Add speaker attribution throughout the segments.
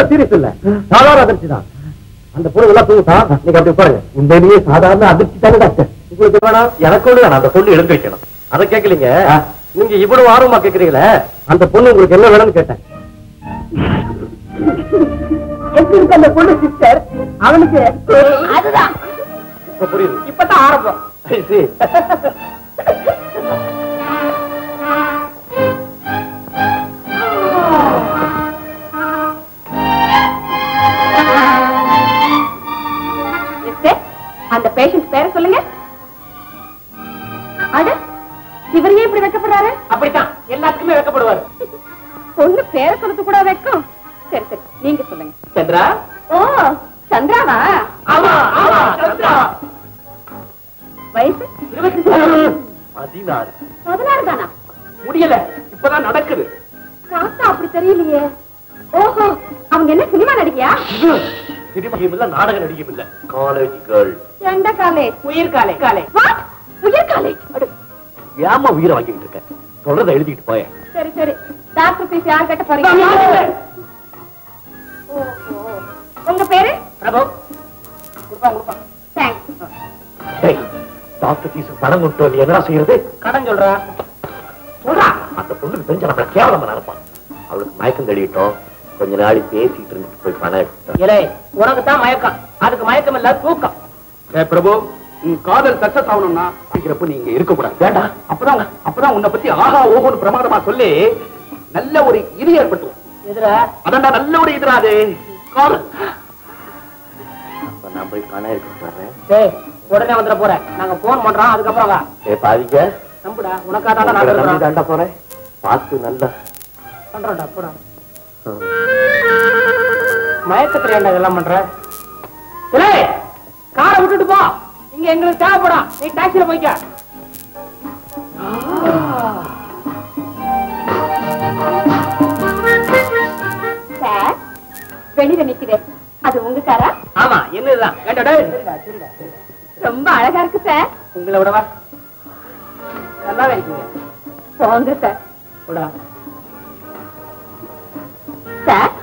Speaker 1: Serious இல்ல, சாதாரண அதிர்ச்சி தான். அந்த பொண்ணு எல்லாம் தூங்குதா? நீங்க அப்படி பாருங்க. உண்மையிலேயே சாதாரண அதிர்ச்சி தானே டாக்டர். உங்களுக்கு வேணாம், எனக்கு ஒண்ணு வேணாம். அந்த பொண்ணு எழுந்து வைக்கணும். அதை கேட்கலீங்க. நீங்க இவ்வளவு ஆர்வமா கேக்குறீங்களே, அந்த பொண்ணு உங்களுக்கு என்ன வேணும்னு கேட்டேன்.
Speaker 2: எப்படி இருக்கு அந்த பொண்ணு சிஸ்டர்? அவனுக்கு அதுதான்
Speaker 1: இப்ப புரியுது.
Speaker 2: இப்பதான் ஆரம்பம். அந்த பேஷண்ட் பேரை சொல்லுங்க. அட, இவரையே இப்படி வைக்கப்படுறாரு? அப்படித்தான், எல்லாத்துக்குமே வைக்கப்படுவாரு. பொண்ணு பேரை சொல்றது கூட வைக்கும். சரி சரி, நீங்க சொல்லுங்க. சந்திரா. ஓ, சந்திராவா? ஆமா ஆமா, சந்திரா. வயசு
Speaker 1: 16.
Speaker 2: 16 தானா?
Speaker 1: முடியல, இப்பதான் நடக்குது.
Speaker 2: பார்த்தா அப்படி தெரியலையே. ஓஹோ, அவங்க என்ன சினிமா நடிகையா?
Speaker 1: சினிமாவும் இல்ல, நாடக நடிகையும் இல்ல, காலேஜ் கேர்ள்.
Speaker 2: எந்த காலேஜ்? உயிர் காலேஜ். காலேஜ்? வாட்? உயிர் காலேஜ்?
Speaker 1: ஏமா உயிரை வாங்கிட்டு இருக்க? சொல்றத எழுதிட்டு போய.
Speaker 2: சரி சரி, டாக்டர் ஃபீஸ் யார் கட்ட போறீங்க? ஓஹோ, உங்க பேரு?
Speaker 1: பிரபு.
Speaker 2: தேங்க்ஸ்.
Speaker 1: டாக்டர் ஃபீஸ் பணம் கொடுத்து நீ என்ன செய்யறது? கடன் சொல்றா. அந்த பொண்ணுக்கு தெரிஞ்ச நம்மள கேவலமா நினைப்பான். அவளுக்கு மயக்கம் தெளிவிட்டோம். கொஞ்ச நாளை பேசிட்டு இருந்துட்டு போய் பணம் எடுத்தோம்.
Speaker 3: இலே, உனக்கு தான் மயக்கம், அதுக்கு மயக்கம் இல்ல, தூக்கம்.
Speaker 1: பிரபு, உன் காதல் சக்சஸ் ஆகணும்னா அப்படிங்கிறப்ப நீங்க இருக்க கூடாது. வேண்டாம், அப்பதான் உன்னை பத்தி ஆஹா ஓஹோன்னு பிரமாதமா சொல்லி நல்ல ஒரு இது ஏற்பட்டு.
Speaker 3: எதிரா?
Speaker 1: அதான்டா நல்ல ஒரு எதிராது காதல். அப்ப நான் போய் பணம் எடுத்துட்டு வர்றேன்.
Speaker 3: டேய், உடனே வந்துட போறேன். நாங்க போன் பண்றோம், அதுக்கப்புறம் வா.
Speaker 1: பாதிக்க
Speaker 3: நம்புடா, உனக்காக தான் நான்
Speaker 1: தாண்டா போறேன். பார்த்து நல்லா
Speaker 3: பண்றோம்டா, போடா. மயக்கத்துல ஏன்டா இதெல்லாம் பண்ற? காரை விட்டுட்டு போ, இங்க எங்களுக்கு தேவைப்படும். நீ டாக்ஸில போய்க்க.
Speaker 2: சார், வெளியில நிக்கிறேன். அது உங்க காரா?
Speaker 3: ஆமா, என்னதுதான்.
Speaker 2: ரொம்ப அழகா இருக்கு சார்.
Speaker 3: உங்களை விடவா? நல்லாவே இருக்கீங்க.
Speaker 2: போங்க சார்.
Speaker 3: விடா.
Speaker 2: சார்,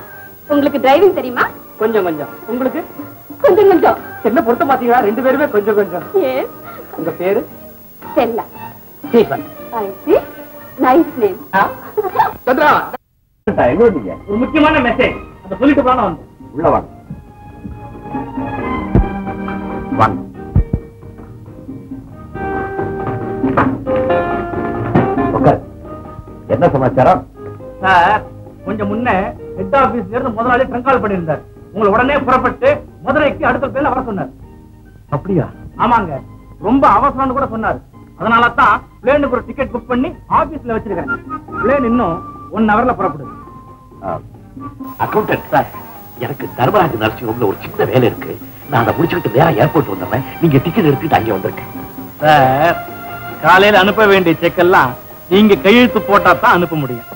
Speaker 2: உங்களுக்கு டிரைவிங் தெரியுமா?
Speaker 3: கொஞ்சம் கொஞ்சம். உங்களுக்கு?
Speaker 2: கொஞ்சம் கொஞ்சம்.
Speaker 3: என்ன பொருத்த மாத்தீங்களா? 2 பேருமே கொஞ்சம் கொஞ்சம்.
Speaker 2: ஏன்?
Speaker 3: உங்க பேரு?
Speaker 2: செல்லா.
Speaker 3: Stephen.
Speaker 2: I see. Nice name.
Speaker 1: Chandra, எங்க வந்தீங்க?
Speaker 3: ஒரு முக்கியமான மெசேஜ், அத சொல்லிட்டு போனா வந்து.
Speaker 1: உள்ள வாங்க. வாங்க. என்ன சமாச்சாரம்?
Speaker 3: சார், கொஞ்சம் முன்ன ஹெட் ஆபீஸ்ல இருந்து முதலாளி ட்ரங்க் கால் பண்ணியிருந்தார். உங்களை உடனே புறப்பட்டு மதுரைக்கு அடுத்த பேர்ல வர சொன்னார்.
Speaker 1: அப்படியா?
Speaker 3: ஆமாங்க, ரொம்ப அவசரம்னு கூட சொன்னார். அதனால தான் பிளேனுக்கு ஒரு டிக்கெட் புக் பண்ணி ஆபீஸ்ல வச்சிருக்கேன். பிளேன் இன்னும் 1 ஹவர்ல புறப்படுது.
Speaker 1: அக்கௌண்டன்ட் சார், எனக்கு தர்மராஜ் நர்சிங் ஹோம்ல ஒரு சின்ன வேலை இருக்கு. நான் அதை முடிச்சுக்கிட்டு வேற ஏர்போர்ட் வந்துடுறேன். நீங்க டிக்கெட் எடுத்துட்டு அங்கே வந்துருக்கேன்.
Speaker 3: சார், காலையில அனுப்ப வேண்டிய செக் எல்லாம் நீங்க கையெழுத்து போட்டா தான் அனுப்ப முடியும்.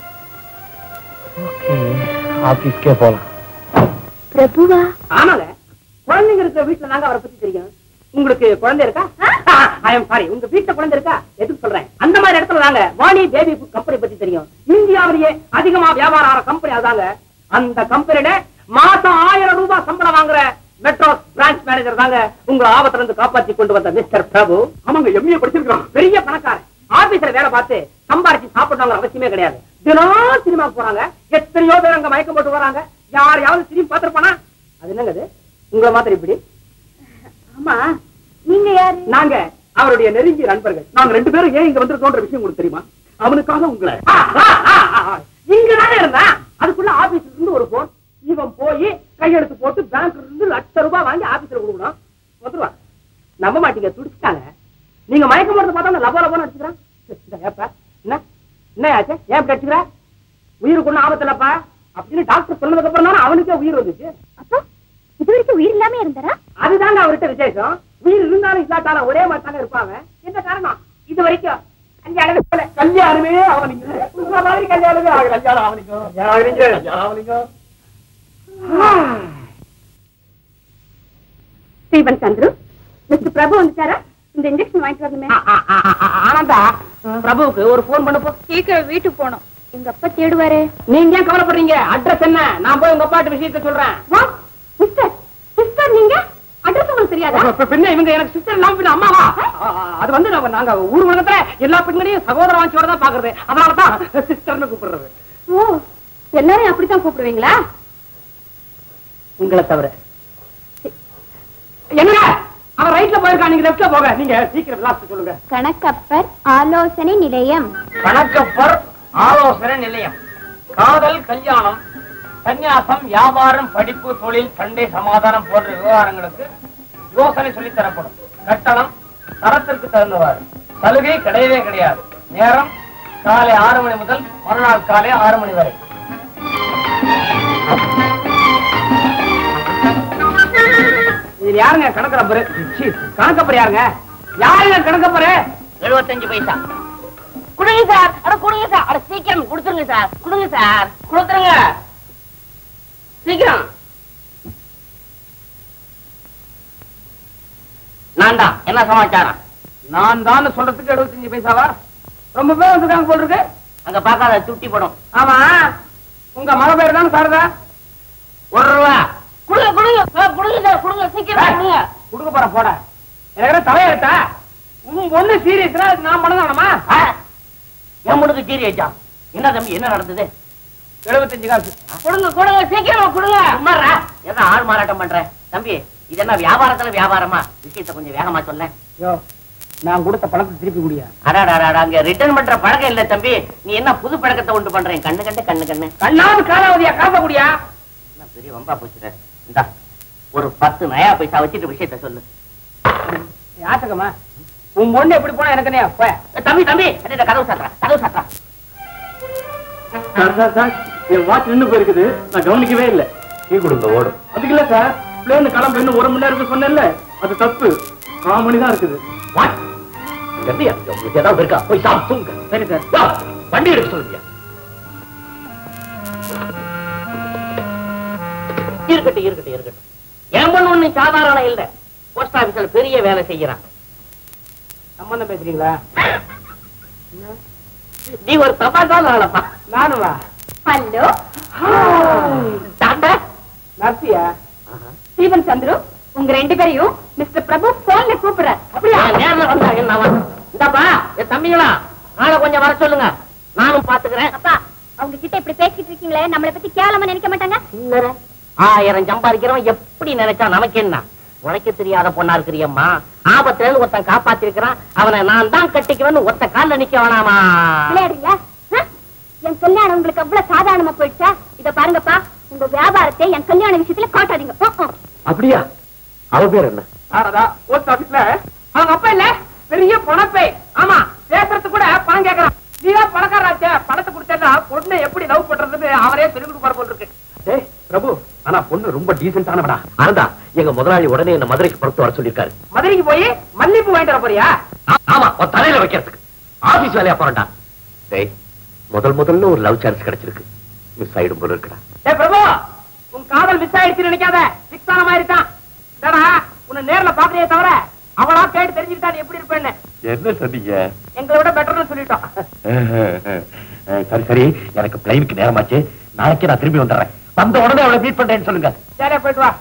Speaker 1: ஆபீஸ்க்கே போலாம்.
Speaker 2: பிரபுவா?
Speaker 3: ஆமாங்க, குழந்தைங்க இருக்கிற வீட்டுல நாங்க அவரை பத்தி தெரியும். உங்களுக்கு குழந்தை இருக்கா? ஐ எம் சாரி, உங்க வீட்டுல குழந்தை இருக்கா? எதுக்கு சொல்றேன், அந்த மாதிரி இடத்துல நாங்க வாணி பேபி ஃபுட் கம்பெனி பத்தி தெரியும். இந்தியாவிலேயே அதிகமா வியாபாரம் ஆகிற கம்பெனி அதாங்க. அந்த கம்பெனியில மாசம் 1000 ரூபாய் சம்பளம் வாங்குற மெட்ரோ பிரான்ச் மேனேஜர் தாங்க உங்களை ஆபத்துல இருந்து காப்பாத்தி கொண்டு வந்த மிஸ்டர் பிரபு.
Speaker 1: ஆமாங்க, எம்ஏ படிச்சிருக்கான்.
Speaker 3: பெரிய பணக்காரன். ஆபீஸ்ல வேலை பார்த்து சம்பாரிச்சு சாப்பிடணும் அவசியமே கிடையாது. தினம் சினிமாக்கு போறாங்க. எத்தனையோ பேர் அங்க மயக்கம் போட்டு வராங்க. யாரையாவது சினிமா பார்த்திருப்பானா? அது என்னங்க உங்களை மாதிரி இப்படி?
Speaker 2: ஆமா, நீங்க யாரு?
Speaker 3: நாங்க அவருடைய நெருங்கிய நண்பர்கள்.
Speaker 1: நாங்க 2 பேரும் ஏன் இங்க வந்திருக்கோன்ற விஷயம் உங்களுக்கு தெரியுமா? அவனுக்காக உங்களை
Speaker 3: இங்க தானே இருந்தா அதுக்குள்ள ஆபீஸ்ல இருந்து ஒரு போன். இவன் போய் கையெழுத்து போட்டு பேங்க்ல இருந்து ₹1,00,000 வாங்கி ஆபீஸ்ல கொடுக்கணும். வந்துருவா. நம்ப மாட்டீங்க, துடிச்சுட்டாங்க. நீங்க மயக்கம் போடுறது பார்த்தா லபோ லபோன்னு அடிச்சுக்கிறான். என்ன ஆச்சு? ஏன் இப்படி அடிச்சுக்கிற? உயிருக்கு ஒண்ணு ஆபத்துலப்பா அப்படின்னு டாக்டர் சொன்னதுக்கு அப்புறம் தானே அவனுக்கே உயிர் வந்துச்சு.
Speaker 2: அப்போ இது வரைக்கும் உயிர் இல்லாம இருந்தாரா?
Speaker 3: அதுதாங்க அவர்கிட்ட விசேஷம். உயிர் இருந்தாலும் இல்லாட்டாலும் ஒரே மாதிரி தானே இருப்பாங்க. என்ன காரணம்? இது வரைக்கும் கல்யாணமே அவனுங்க மாதிரி கல்யாணமே கல்யாணம் அவனுங்க.
Speaker 2: ஸ்டீபன் சந்துரு, மிஸ்டர் பிரபு வந்துட்டாரா? இந்த இன்ஜெக்ஷன் வாங்கிட்டு வரணுமே.
Speaker 3: ஆனந்தா, பிரபுவுக்கு ஒரு போன் பண்ணப்போ.
Speaker 2: சீக்கிரம் வீட்டுக்கு போனோம். எங்க அப்பா தேடுவாரு.
Speaker 3: நீங்க ஏன் கவலைப்படுறீங்க? அட்ரஸ் என்ன? நான் போய் உங்க அப்பாட்ட விஷயத்தை சொல்றேன்.
Speaker 2: சிஸ்டர் சிஸ்டர் நீங்க அட்ரஸ் உங்களுக்கு தெரியாதா?
Speaker 3: பின்ன இவங்க எனக்கு சிஸ்டர் இல்லாம பின்ன அம்மாவா? அது வந்து நாங்க ஊர் உலகத்துல எல்லா பெண்களையும் சகோதர வாஞ்சியோட தான் பாக்குறது. அதனாலதான் சிஸ்டர்னு கூப்பிடுறது.
Speaker 2: ஓ, எல்லாரையும் அப்படித்தான் கூப்பிடுவீங்களா?
Speaker 3: உங்களை தவிர. என்ன அவன் ரைட்ல போயிருக்கான், நீங்க லெப்ட்ல போக. நீங்க சீக்கிரம் லாஸ்ட் சொல்லுங்க.
Speaker 2: கணக்கப்பர் ஆலோசனை நிலையம்.
Speaker 3: கணக்கப்பர் ஆலோசனை நிலையம். காதல், கல்யாணம், சந்நியாசம், வியாபாரம், படிப்பு, தொழில், சண்டை, சமாதானம் போன்ற விவகாரங்களுக்கு யோசனை சொல்லி தரப்படும். கட்டணம் தரத்திற்கு தகுந்தவாறு. சலுகை கிடையவே கிடையாது. நேரம் காலை 6 மணி முதல் மறுநாள் காலை 6 மணி வரை. இதுல யாருங்க கணக்கப்பரு? கணக்கப்பர் யாருங்க? யாருங்க கணக்கப்பரு? 75 பைசா. குடுங்க சார். அட குடுங்க சார். அட சீக்கிரம் கொடுத்துருங்க சார். குடுங்க சார். கொடுத்துருங்க சீக்கிரம். நான் தான். என்ன சமாச்சாரம்? நான் தான் சொல்றதுக்கு 75 பைசாவா? ரொம்ப பேர் வந்துருக்காங்க போல் இருக்கு. அங்க பாக்காத சுட்டி படம். ஆமா, உங்க மக பேர் தான் சாரதா. 1 ரூபா. குடுங்க குடுங்க குடுங்க சார். குடுங்க சீக்கிரம் குடுங்க. குடுக்க போற போட. எனக்கு தலையெடுத்தா உன் பொண்ணு சீரியஸ்னா நான் பண்ணதானமா? என் பொண்ணுக்கு சீரியஸா? என்ன தம்பி என்ன நடந்தது? 75 காசு. கொடுங்க கொடுங்க சீக்கிரம் கொடுங்க. சும்மாறா, என்ன ஆள் மாறாட்டம் பண்ற தம்பி? இது என்ன வியாபாரத்துல வியாபாரமா? விஷயத்தை கொஞ்சம் வேகமா சொல்ல. நான் கொடுத்த பணத்தை திருப்பி குடியா? அடாடா, அங்க ரிட்டர்ன் பண்ற பழக்கம் இல்ல தம்பி. நீ என்ன புது பழக்கத்தை உண்டு பண்றேன்? கண்ணு கண்டு கண்ணு கண்ணு கண்ணாவது காலாவதியா காச குடியா? என்ன பெரிய வம்பா போச்சுட. இந்தா ஒரு 10 நயா பைசா வச்சுட்டு விஷயத்த சொல்லு. யாசகமா உன் பொண்ணு எப்படி போனா எனக்கு தம்பி தம்பி கதவு சாத்துறா கதவு சாத்துறா. சார் என் வாட்ச் நின்று போயிருக்குது, நான் கவனிக்கவே இல்லை. டீ கொடுங்க ஓடும். அதுக்கு இல்ல சார், பிளேன் கிளம்ப இன்னும் 1 மணி நேரம் இருக்கு சொன்னேன்ல, அது தப்பு. 4 மணி தான் இருக்குது. ஏதாவது இருக்கா? போய் சாப்பிட்டு. சரி சார், வண்டி எடுக்க சொல்லுங்க. இருக்கட்டும் இருக்கட்டும் இருக்கட்டும். என் பொண்ணு ஒண்ணு சாதாரண இல்ல. போஸ்ட் ஆபீஸ்ல பெரிய வேலை செய்யறான். சம்பந்தம் பேசுறீங்களா? நீ ஒரு தப்பாதான் ஆளப்பா. நானுவா?
Speaker 2: ஹலோ
Speaker 3: டாக்டர் நர்சியா?
Speaker 2: ஸ்டீவன் சந்துரு, உங்க 2 பேரையும் மிஸ்டர் பிரபு போன்ல கூப்பிடுறார்.
Speaker 3: அப்படியா? நேர்ல வந்தாங்க. இந்தாப்பா என் தம்பிங்களா, நாளை கொஞ்சம் வர சொல்லுங்க, நானும் பாத்துக்கிறேன்.
Speaker 2: அப்பா, அவங்க கிட்ட இப்படி பேசிட்டு இருக்கீங்களே, நம்மளை பத்தி கேவலமா நினைக்க மாட்டாங்க?
Speaker 3: 1000 சம்பாதிக்கிறவன் எப்படி நினைச்சா நமக்கு என்ன? உழைக்க தெரியாத பொண்ணா இருக்கிறியம்மா. ஆபத்துல ஒருத்தன் காப்பாத்திருக்கிறான், அவனை நான் தான் கட்டிக்குவேன்னு ஒத்த கால நிக்க வேணாமா?
Speaker 2: விளையாடுறீங்களா? என் கல்யாணம் உங்களுக்கு அவ்வளவு சாதாரணமா போயிடுச்சா? இத பாருங்கப்பா, உங்க வியாபாரத்தை என் கல்யாண விஷயத்துல காட்டாதீங்க.
Speaker 1: அப்படியா? அவ பேர் என்ன?
Speaker 3: சாரதா. போஸ்ட் ஆபீஸ்ல அவங்க அப்பா இல்ல, பெரிய பணப்பை. ஆமா, பேசுறது கூட பணம் கேட்கறான். நீதான் பணக்காராச்சே, பணத்தை கொடுத்தா பொண்ணு எப்படி லவ் பண்றதுன்னு அவரே சொல்லி கொடுப்பாரு போல் இருக்கு.
Speaker 1: பிரபு, ஆனா பொண்ணு ரொம்ப டீசென்டானவடா. அறந்தா எங்க முதலாளி உடனே என்ன மதுரைக்கு புறத்து வர சொல்லிருக்காரு.
Speaker 3: மதுரைக்கு போய் மல்லிப்பூ வாங்கிட்டு வர போறியா?
Speaker 1: ஆமா, ஒரு தலையில வைக்கிறதுக்கு. ஆபீஸ் வேலையா போறா. டேய், முதல்ல ஒரு லவ் சான்ஸ் கிடைச்சிருக்கு. மிஸ் ஆயிடும் போல இருக்குடா.
Speaker 3: பிரபு, உன் காதல் மிஸ் ஆயிடுச்சுன்னு நினைக்காத. பிக்ஸ் ஆன மாதிரி தான். உன்னை நேர்ல பாக்குறே தவிர அவளா கேட்டு தெரிஞ்சுக்கிட்டா நீ எப்படி இருப்பேன்னு.
Speaker 1: என்ன சொன்னீங்க?
Speaker 3: எங்களை விட பெட்டர்னு சொல்லிட்டோம்.
Speaker 1: சரி சரி, எனக்கு பிளைனுக்கு நேரமாச்சு. நாளைக்கு நான் திரும்பி வந்துடுறேன். வந்த உடனே அவளை மீட் பண்றேன்னு சொல்லுங்க.
Speaker 3: சரியா, போயிட்டு வா.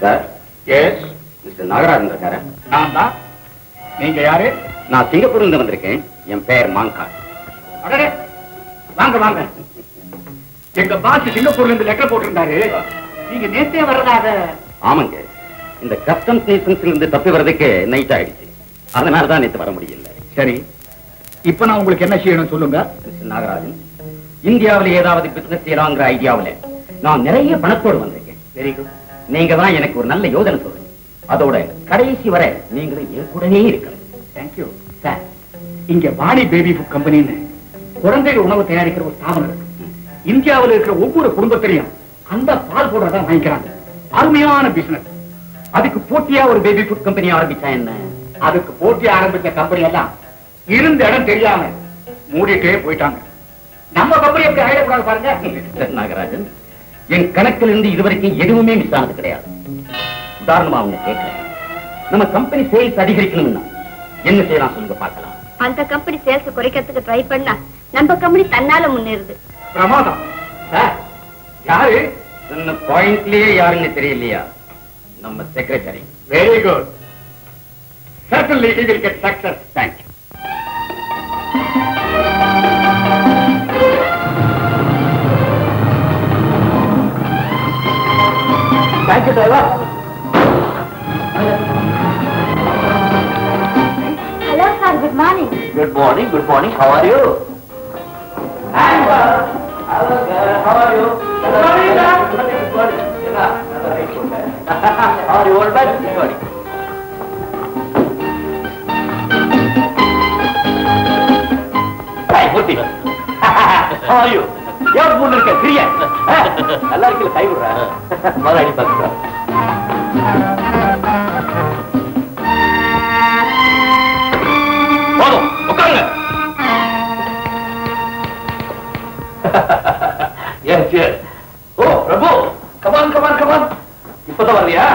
Speaker 4: சார், எஸ் மிஸ்டர் நாகராஜன் இருக்காரு?
Speaker 1: நான் தான். நீங்க யாரு?
Speaker 4: நான் சிங்கப்பூர்ல இருந்து வந்திருக்கேன். என் பெயர் மாங்கா.
Speaker 1: வாங்க வாங்க. எங்க பாஸ் சிங்கப்பூர்ல இருந்து லெட்டர் போட்டிருந்தாரு. நீங்க நேத்தே வர்றதாக.
Speaker 4: ஆமாங்க, இந்த கஸ்டம்ஸ் நேஷன்ஸ்ல இருந்து தப்பி வர்றதுக்கு நைட் ஆயிடுச்சு. அதனாலதான் நேற்று வர முடியல.
Speaker 1: சரி, இப்ப நான் உங்களுக்கு என்ன செய்யணும் சொல்லுங்க.
Speaker 4: மிஸ்டர் நாகராஜன், இந்தியாவில் ஏதாவது பிசினஸ் செய்யலாங்கிற ஐடியாவில் நான் நிறைய பணத்தோடு வந்திருக்கேன். Very good. நீங்க தான் எனக்கு ஒரு நல்ல யோசனை சொல்லுங்க. அதோட கடைசி வரை நீங்களும் என் கூடவே இருக்கணும்.
Speaker 1: Thank you sir. இங்க வாணி பேபி ஃபுட் கம்பெனின்னு குழந்தைகள் உணவு தயாரிக்கிற ஒரு ஸ்தாபனம் இருக்கு. இந்தியாவில் இருக்கிற ஒவ்வொரு குடும்பத்திலையும் அந்த பால் பவுடர் தான் வாங்கிக்கிறாங்க. அருமையான பிசினஸ்.
Speaker 4: அதுக்கு போட்டியா ஒரு பேபி ஃபுட் கம்பெனி ஆரம்பிச்சா என்ன? அதுக்கு போட்டி ஆரம்பிச்ச கம்பெனி எல்லாம் இருந்த இடம் தெரியாம மூடிட்டே போயிட்டாங்க. நம்ம கம்பெனி எப்படி ஆயிடக்கூடாது பாருங்க. நாகராஜன், என் கணக்கில் இருந்து இதுவரைக்கும் எதுவுமே மிஸ் ஆனது கிடையாது. உதாரணமா அவங்க கேட்கிறேன், நம்ம கம்பெனி சேல்ஸ் அதிகரிக்கணும்னா என்ன செய்யலாம் சொல்லுங்க பார்க்கலாம்.
Speaker 2: அந்த கம்பெனி சேல்ஸ் குறைக்கிறதுக்கு ட்ரை பண்ணா நம்ம கம்பெனி தன்னால முன்னேறுது.
Speaker 4: பிரமாதம். யாரு இந்த பாயிண்ட்லயே யாருன்னு தெரியலையா? நம்ம secretary. Very good. Certainly he will get success. Thank you.
Speaker 1: Thank you, driver.
Speaker 2: Hello, sir. Good morning.
Speaker 1: Good morning. Good morning. How are you? Hello, sir. How are you? Good morning, sir. Good morning. How are you, old man? Good morning. Hey, Murthy. How are you? எவ்வளவு மூணு இருக்க சிறிய நல்லா இருக்கல கை விடுற மறுபடி பார்க்க போதும் உட்காருங்க. ஓ பிரபு, கமான் கமான் கமான். இப்பதான் வர்றியா?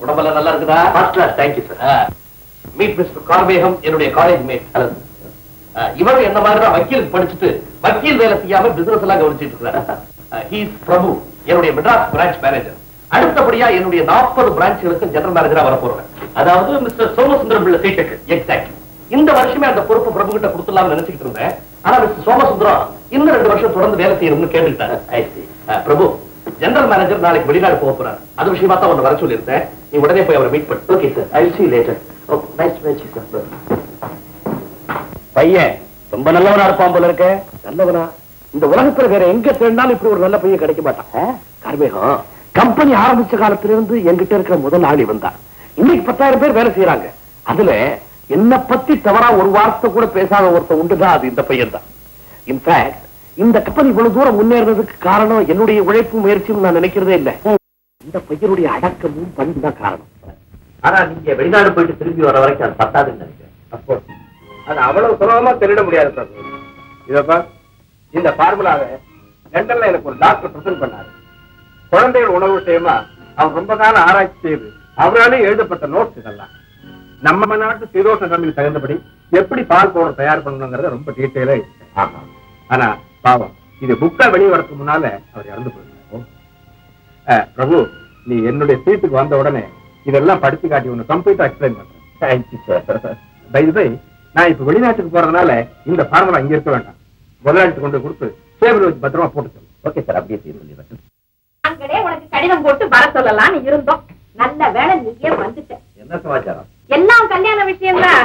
Speaker 1: உடம்பெல்லாம் நல்லா இருக்குதா? First class. Thank you sir. Meet mister Karmegam, என்னுடைய காலேஜ் மேட். இவரும் என்ன மாதிரி தான் வக்கீல் படிச்சுட்டு வக்கீல் வேலை செய்யாம பிசினஸ் எல்லாம் கவனிச்சிட்டு இருக்கிறார். ஹீஸ் பிரபு, என்னுடைய மெட்ராஸ் பிரான்ச் மேனேஜர். அடுத்தபடியா என்னுடைய 40 பிரான்ச்சுகளுக்கு ஜெனரல் மேனேஜரா வர போறேன். அதாவது மிஸ்டர் சோமசுந்தரம் பிள்ளை சீட்டுக்கு. எக்ஸாக்ட். இந்த வருஷமே அந்த பொறுப்பு பிரபு கிட்ட கொடுத்துடலாம்னு நினைச்சிட்டு இருந்தேன். ஆனா மிஸ்டர் சோமசுந்தரம் இன்னும் 2 வருஷம் தொடர்ந்து வேலை செய்யணும்னு கேட்டுட்டாரு. பிரபு, ஜெனரல் மேனேஜர் நாளைக்கு வெளிநாடு போக போறாரு. அது விஷயமா தான் உன்னை வர சொல்லியிருந்தேன். நீ உடனே போய் அவரை மீட் பண்ணு. Okay sir. I will see you later. Oh, nice to meet you, sir. பையன் ரொம்ப நல்லவனா இருப்பான் போல இருக்க. நல்லவனா? இந்த உலகத்துல வேற எங்க தேடினாலும் இப்படி ஒரு நல்ல பையன் கிடைக்க மாட்டான். கார்மேகம், கம்பெனி ஆரம்பிச்ச காலத்துல இருந்து என்கிட்ட இருக்கிற முதல் ஆள் இவன் தான். இன்னைக்கு 10,000 பேர் வேலை செய்யறாங்க. அதுல என்ன பத்தி தவறா ஒரு வார்த்தை கூட பேசாத ஒருத்தன் உண்டுதான், அது இந்த பையன் தான். இன்ஃபேக்ட் இந்த கம்பெனி இவ்வளவு தூரம் முன்னேறதுக்கு காரணம் என்னுடைய உழைப்பு முயற்சியும் நான் நினைக்கிறதே இல்லை. இந்த பையனுடைய அடக்கமும் பண்பு தான் காரணம். ஆனா நீங்க வெளிநாடு போயிட்டு திரும்பி வர வரைக்கும் அது பத்தாதுன்னு நினைக்கிறேன். அப்போ
Speaker 5: அது அவ்வளவு சுலபமா திருட முடியாது சார். இதப்பா, இந்த பார்முலாவை லண்டன்ல எனக்கு ஒரு டாக்டர் பிரசன்ட் பண்ணாரு. குழந்தைகள் உணவு விஷயமா அவர் ரொம்ப காலம் ஆராய்ச்சி செய்து அவராலே எழுதப்பட்ட நோட்ஸ் இதெல்லாம். நம்ம நாட்டு சீதோஷ கம்பெனி தகுந்தபடி எப்படி பால் பவுடர் தயார் பண்ணணுங்கிறத ரொம்ப டீட்டெயிலா இருக்கு. ஆனா பாவம், இது புக்கா வெளியே வரதுக்கு முன்னால அவர் இறந்து போயிருந்தார். பிரபு, நீ என்னுடைய சீட்டுக்கு வந்த உடனே இதெல்லாம் படிச்சு காட்டி ஒன்னு கம்ப்ளீட்டா எக்ஸ்பிளைன் பண்றேன். Thank you sir. By the by, நான் இப்ப வெளிநாட்டுக்கு போறதுனால இந்த ஃபார்முலா இங்க இருக்க வேண்டாம். முதலாளிட்டு கொண்டு கொடுத்து சேவல் வச்சு பத்திரமா போட்டு சொல்லு. ஓகே சார், அப்படியே செய்ய.
Speaker 2: அங்கடே உனக்கு கடிதம் போட்டு வர சொல்லலாம்னு இருந்தோம். நல்ல வேலை நீயே வந்துட்ட.
Speaker 1: என்ன சமாச்சாரம்?
Speaker 2: எல்லாம் கல்யாண விஷயம் தான்.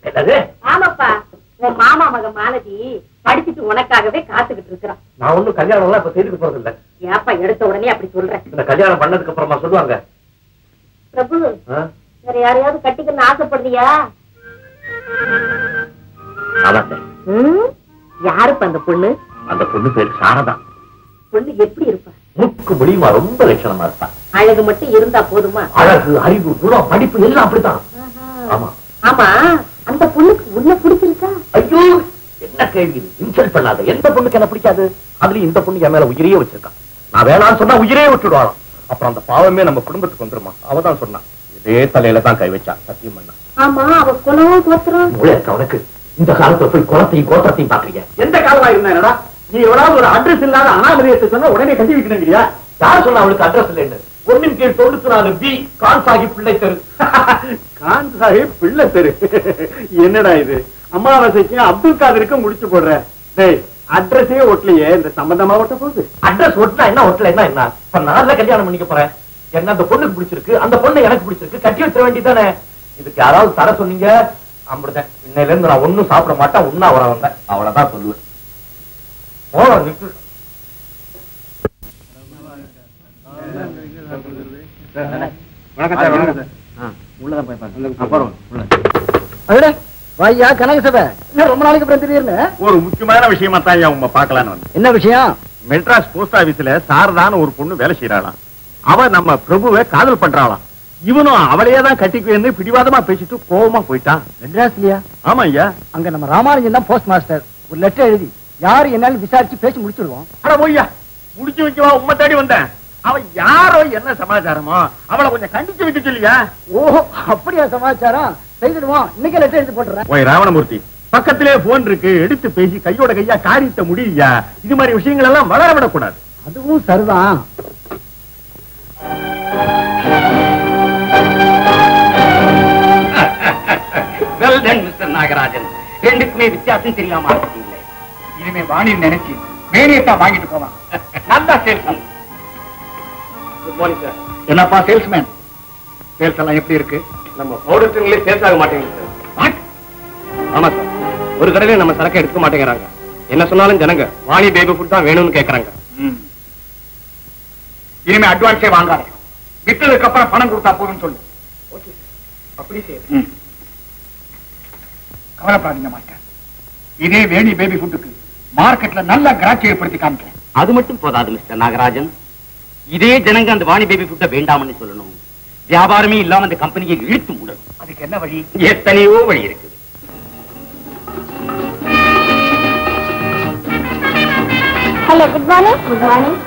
Speaker 1: என்னது?
Speaker 2: ஆமாப்பா, உன் மாமா மக மாலதி படிச்சுட்டு உனக்காகவே காத்துக்கிட்டு இருக்கிறான்.
Speaker 1: நான் ஒண்ணும் கல்யாணம் எல்லாம் இப்ப செய்துட்டு போறது இல்ல.
Speaker 2: ஏப்பா எடுத்த உடனே அப்படி சொல்றேன்?
Speaker 1: இந்த கல்யாணம் பண்ணதுக்கு அப்புறமா சொல்லுவாங்க.
Speaker 2: பிரபு, வேற யாரையாவது கட்டிக்கணும்னு ஆசைப்படுறியா? யாருப்பா அந்த பொண்ணு?
Speaker 1: அந்த பொண்ணு பேரு சாரதா.
Speaker 2: பொண்ணு எப்படி இருப்பா?
Speaker 1: மூக்கு முடியுமா, ரொம்ப லட்சணமா இருப்பா.
Speaker 2: அழகு மட்டும் இருந்தா போதுமா?
Speaker 1: அழகு, அறிவு, குணம், படிப்பு எல்லாம் அப்படித்தான். ஆமா
Speaker 2: ஆமா, அந்த பொண்ணுக்கு உன்ன பிடிச்சிருக்கா?
Speaker 1: ஐயோ, என்ன கேள்வி! இன்சல்ட் பண்ணாத. எந்த பொண்ணுக்கு என்ன பிடிக்காது? அதுலயும் இந்த பொண்ணு என் மேல உயிரையே வச்சிருக்கான். நான் வேணான்னு சொன்னா உயிரே விட்டுடுவாளாம். அப்புறம் அந்த பாவமே நம்ம குடும்பத்துக்கு வந்துருமா? அவதான் சொன்னா. இதே தலையில தான் கை வச்சா, சத்தியம் பண்ணா.
Speaker 2: ஆமா, அவ குலவும் கோத்திரம்
Speaker 1: உனக்கு இந்த காலத்துல போய் குளத்தையும் கோத்திரத்தையும் பாக்குறீங்க.
Speaker 5: எந்த காலமா இருந்தா என்னடா, நீ எவ்வளவு ஒரு அட்ரஸ் இல்லாத அனாமரியத்தை சொன்னா உடனே கட்டி வைக்கணுங்கிறியா?
Speaker 1: யார் சொன்னா அவளுக்கு அட்ரஸ் இல்லைன்னு? 1/94B கான் சாஹிப் பிள்ளை தெரு.
Speaker 5: கான் சாஹிப் பிள்ளை தெரு? என்னடா இது, அமாவாசைக்கு அப்துல் காதருக்கு முடிச்சு போடுற. டேய், அட்ரஸே ஒட்டலையே, இந்த சம்பந்தமா ஒட்ட போகுது.
Speaker 1: அட்ரஸ் ஒட்டினா என்ன, ஒட்டல என்ன? இப்ப நான் கல்யாணம் பண்ணிக்க போறேன். என்ன அந்த பொண்ணுக்கு பிடிச்சிருக்கு, அந்த பொண்ணு எனக்கு பிடிச்சிருக்கு, கட்டி வச்சிட வேண்டியதானே. இதுக்கு யாராவது தர சொன்னீங்க, அப்படிதான். இன்னையில இருந்து நான் ஒண்ணும் சாப்பிட மாட்டேன், உண்ணா வர வந்தேன், அவ்வளவுதான் சொல்லுவேன்.
Speaker 3: ரொம்ப நாளைக்கு அப்புறம் திடீர்னு
Speaker 5: ஒரு முக்கியமான விஷயமா தான் உங்க பாக்கலான்னு வந்து.
Speaker 3: என்ன விஷயம்?
Speaker 5: மெட்ராஸ் போஸ்ட் ஆபீஸ்ல சாரதான்னு ஒரு பொண்ணு வேலை செய்யறாளாம். அவ நம்ம பிரபுவை காதல் பண்றாளாம். இவனும் அவளையே தான் கட்டிக்குவேன்னு பிடிவாதமா பேசிட்டு கோவமா போயிட்டான்.
Speaker 3: மெட்ராஸ்லயா?
Speaker 5: ஆமா ஐயா.
Speaker 3: அங்க நம்ம ராமானுஜன் தான் போஸ்ட் மாஸ்டர். ஒரு லெட்டர் எழுதி யாரு என்னாலும் விசாரிச்சு பேசி முடிச்சிடுவோம்.
Speaker 5: அட போய்யா, முடிச்சு வைக்கவா உண்மை தேடி வந்தேன். அவன் யாரோ என்ன சமாச்சாரமோ அவளை கொஞ்சம் கண்டிச்சு வைக்க சொல்லியா.
Speaker 3: ஓஹோ, அப்படியா சமாச்சாரம்? செய்திடுவோம். இன்னைக்கு லெட்டர் எடுத்து போட்டுறேன்.
Speaker 5: ஓய் ராவணமூர்த்தி, பக்கத்திலே போன் இருக்கு, எடுத்து பேசி கையோட கையா காரியத்தை முடியா. இது மாதிரி விஷயங்கள் எல்லாம் வளர விடக்கூடாது.
Speaker 3: அதுவும் சரிதான்.
Speaker 4: Well done, Mr. நாகராஜன். ரெண்டுக்குமே வித்தியாசம் தெரியாம இருக்கீங்களே.
Speaker 6: இனிமே வாணின்னு நினைச்சு வேலையத்தான் வாங்கிட்டு போவான்.
Speaker 4: நல்ல சேல்ஸ்.
Speaker 5: Good morning sir.
Speaker 6: என்னப்பா சேல்ஸ்மேன், சேல்ஸ் எல்லாம் எப்படி இருக்கு?
Speaker 5: நம்ம பவுடர்ல சேல்ஸ் ஆக மாட்டேங்குது சார். ஆமா சார், ஒரு கடையில நம்ம சரக்கு எடுக்க மாட்டேங்கிறாங்க. என்ன சொன்னாலும் ஜனங்க வாணி பேபி ஃபுட் தான் வேணும்னு கேக்குறாங்க.
Speaker 6: இனிமே அட்வான்ஸே வாங்காத, வித்ததுக்கு அப்புறம் பணம் கொடுத்தா போதும்னு சொல்லு.
Speaker 5: ஓகே, அப்படி சரி.
Speaker 6: கவலைப்படாதீங்க மாஸ்டர், இதே வேணி பேபி ஃபுட்டுக்கு மார்க்கெட்ல நல்ல கிராட்சி ஏற்படுத்தி காமிக்கிறேன்.
Speaker 4: அது மட்டும் போதாது மிஸ்டர் நாகராஜன், இதே ஜனங்க அந்த வாணி பேபி ஃபுட்டை வேண்டாம்னு சொல்லணும். வியாபாரமே இல்லாம அந்த கம்பெனியை இழுத்து மூடணும்.
Speaker 6: அதுக்கு என்ன வழி?
Speaker 4: எத்தனையோ வழி இருக்கு.
Speaker 2: Hello, good morning. Good morning.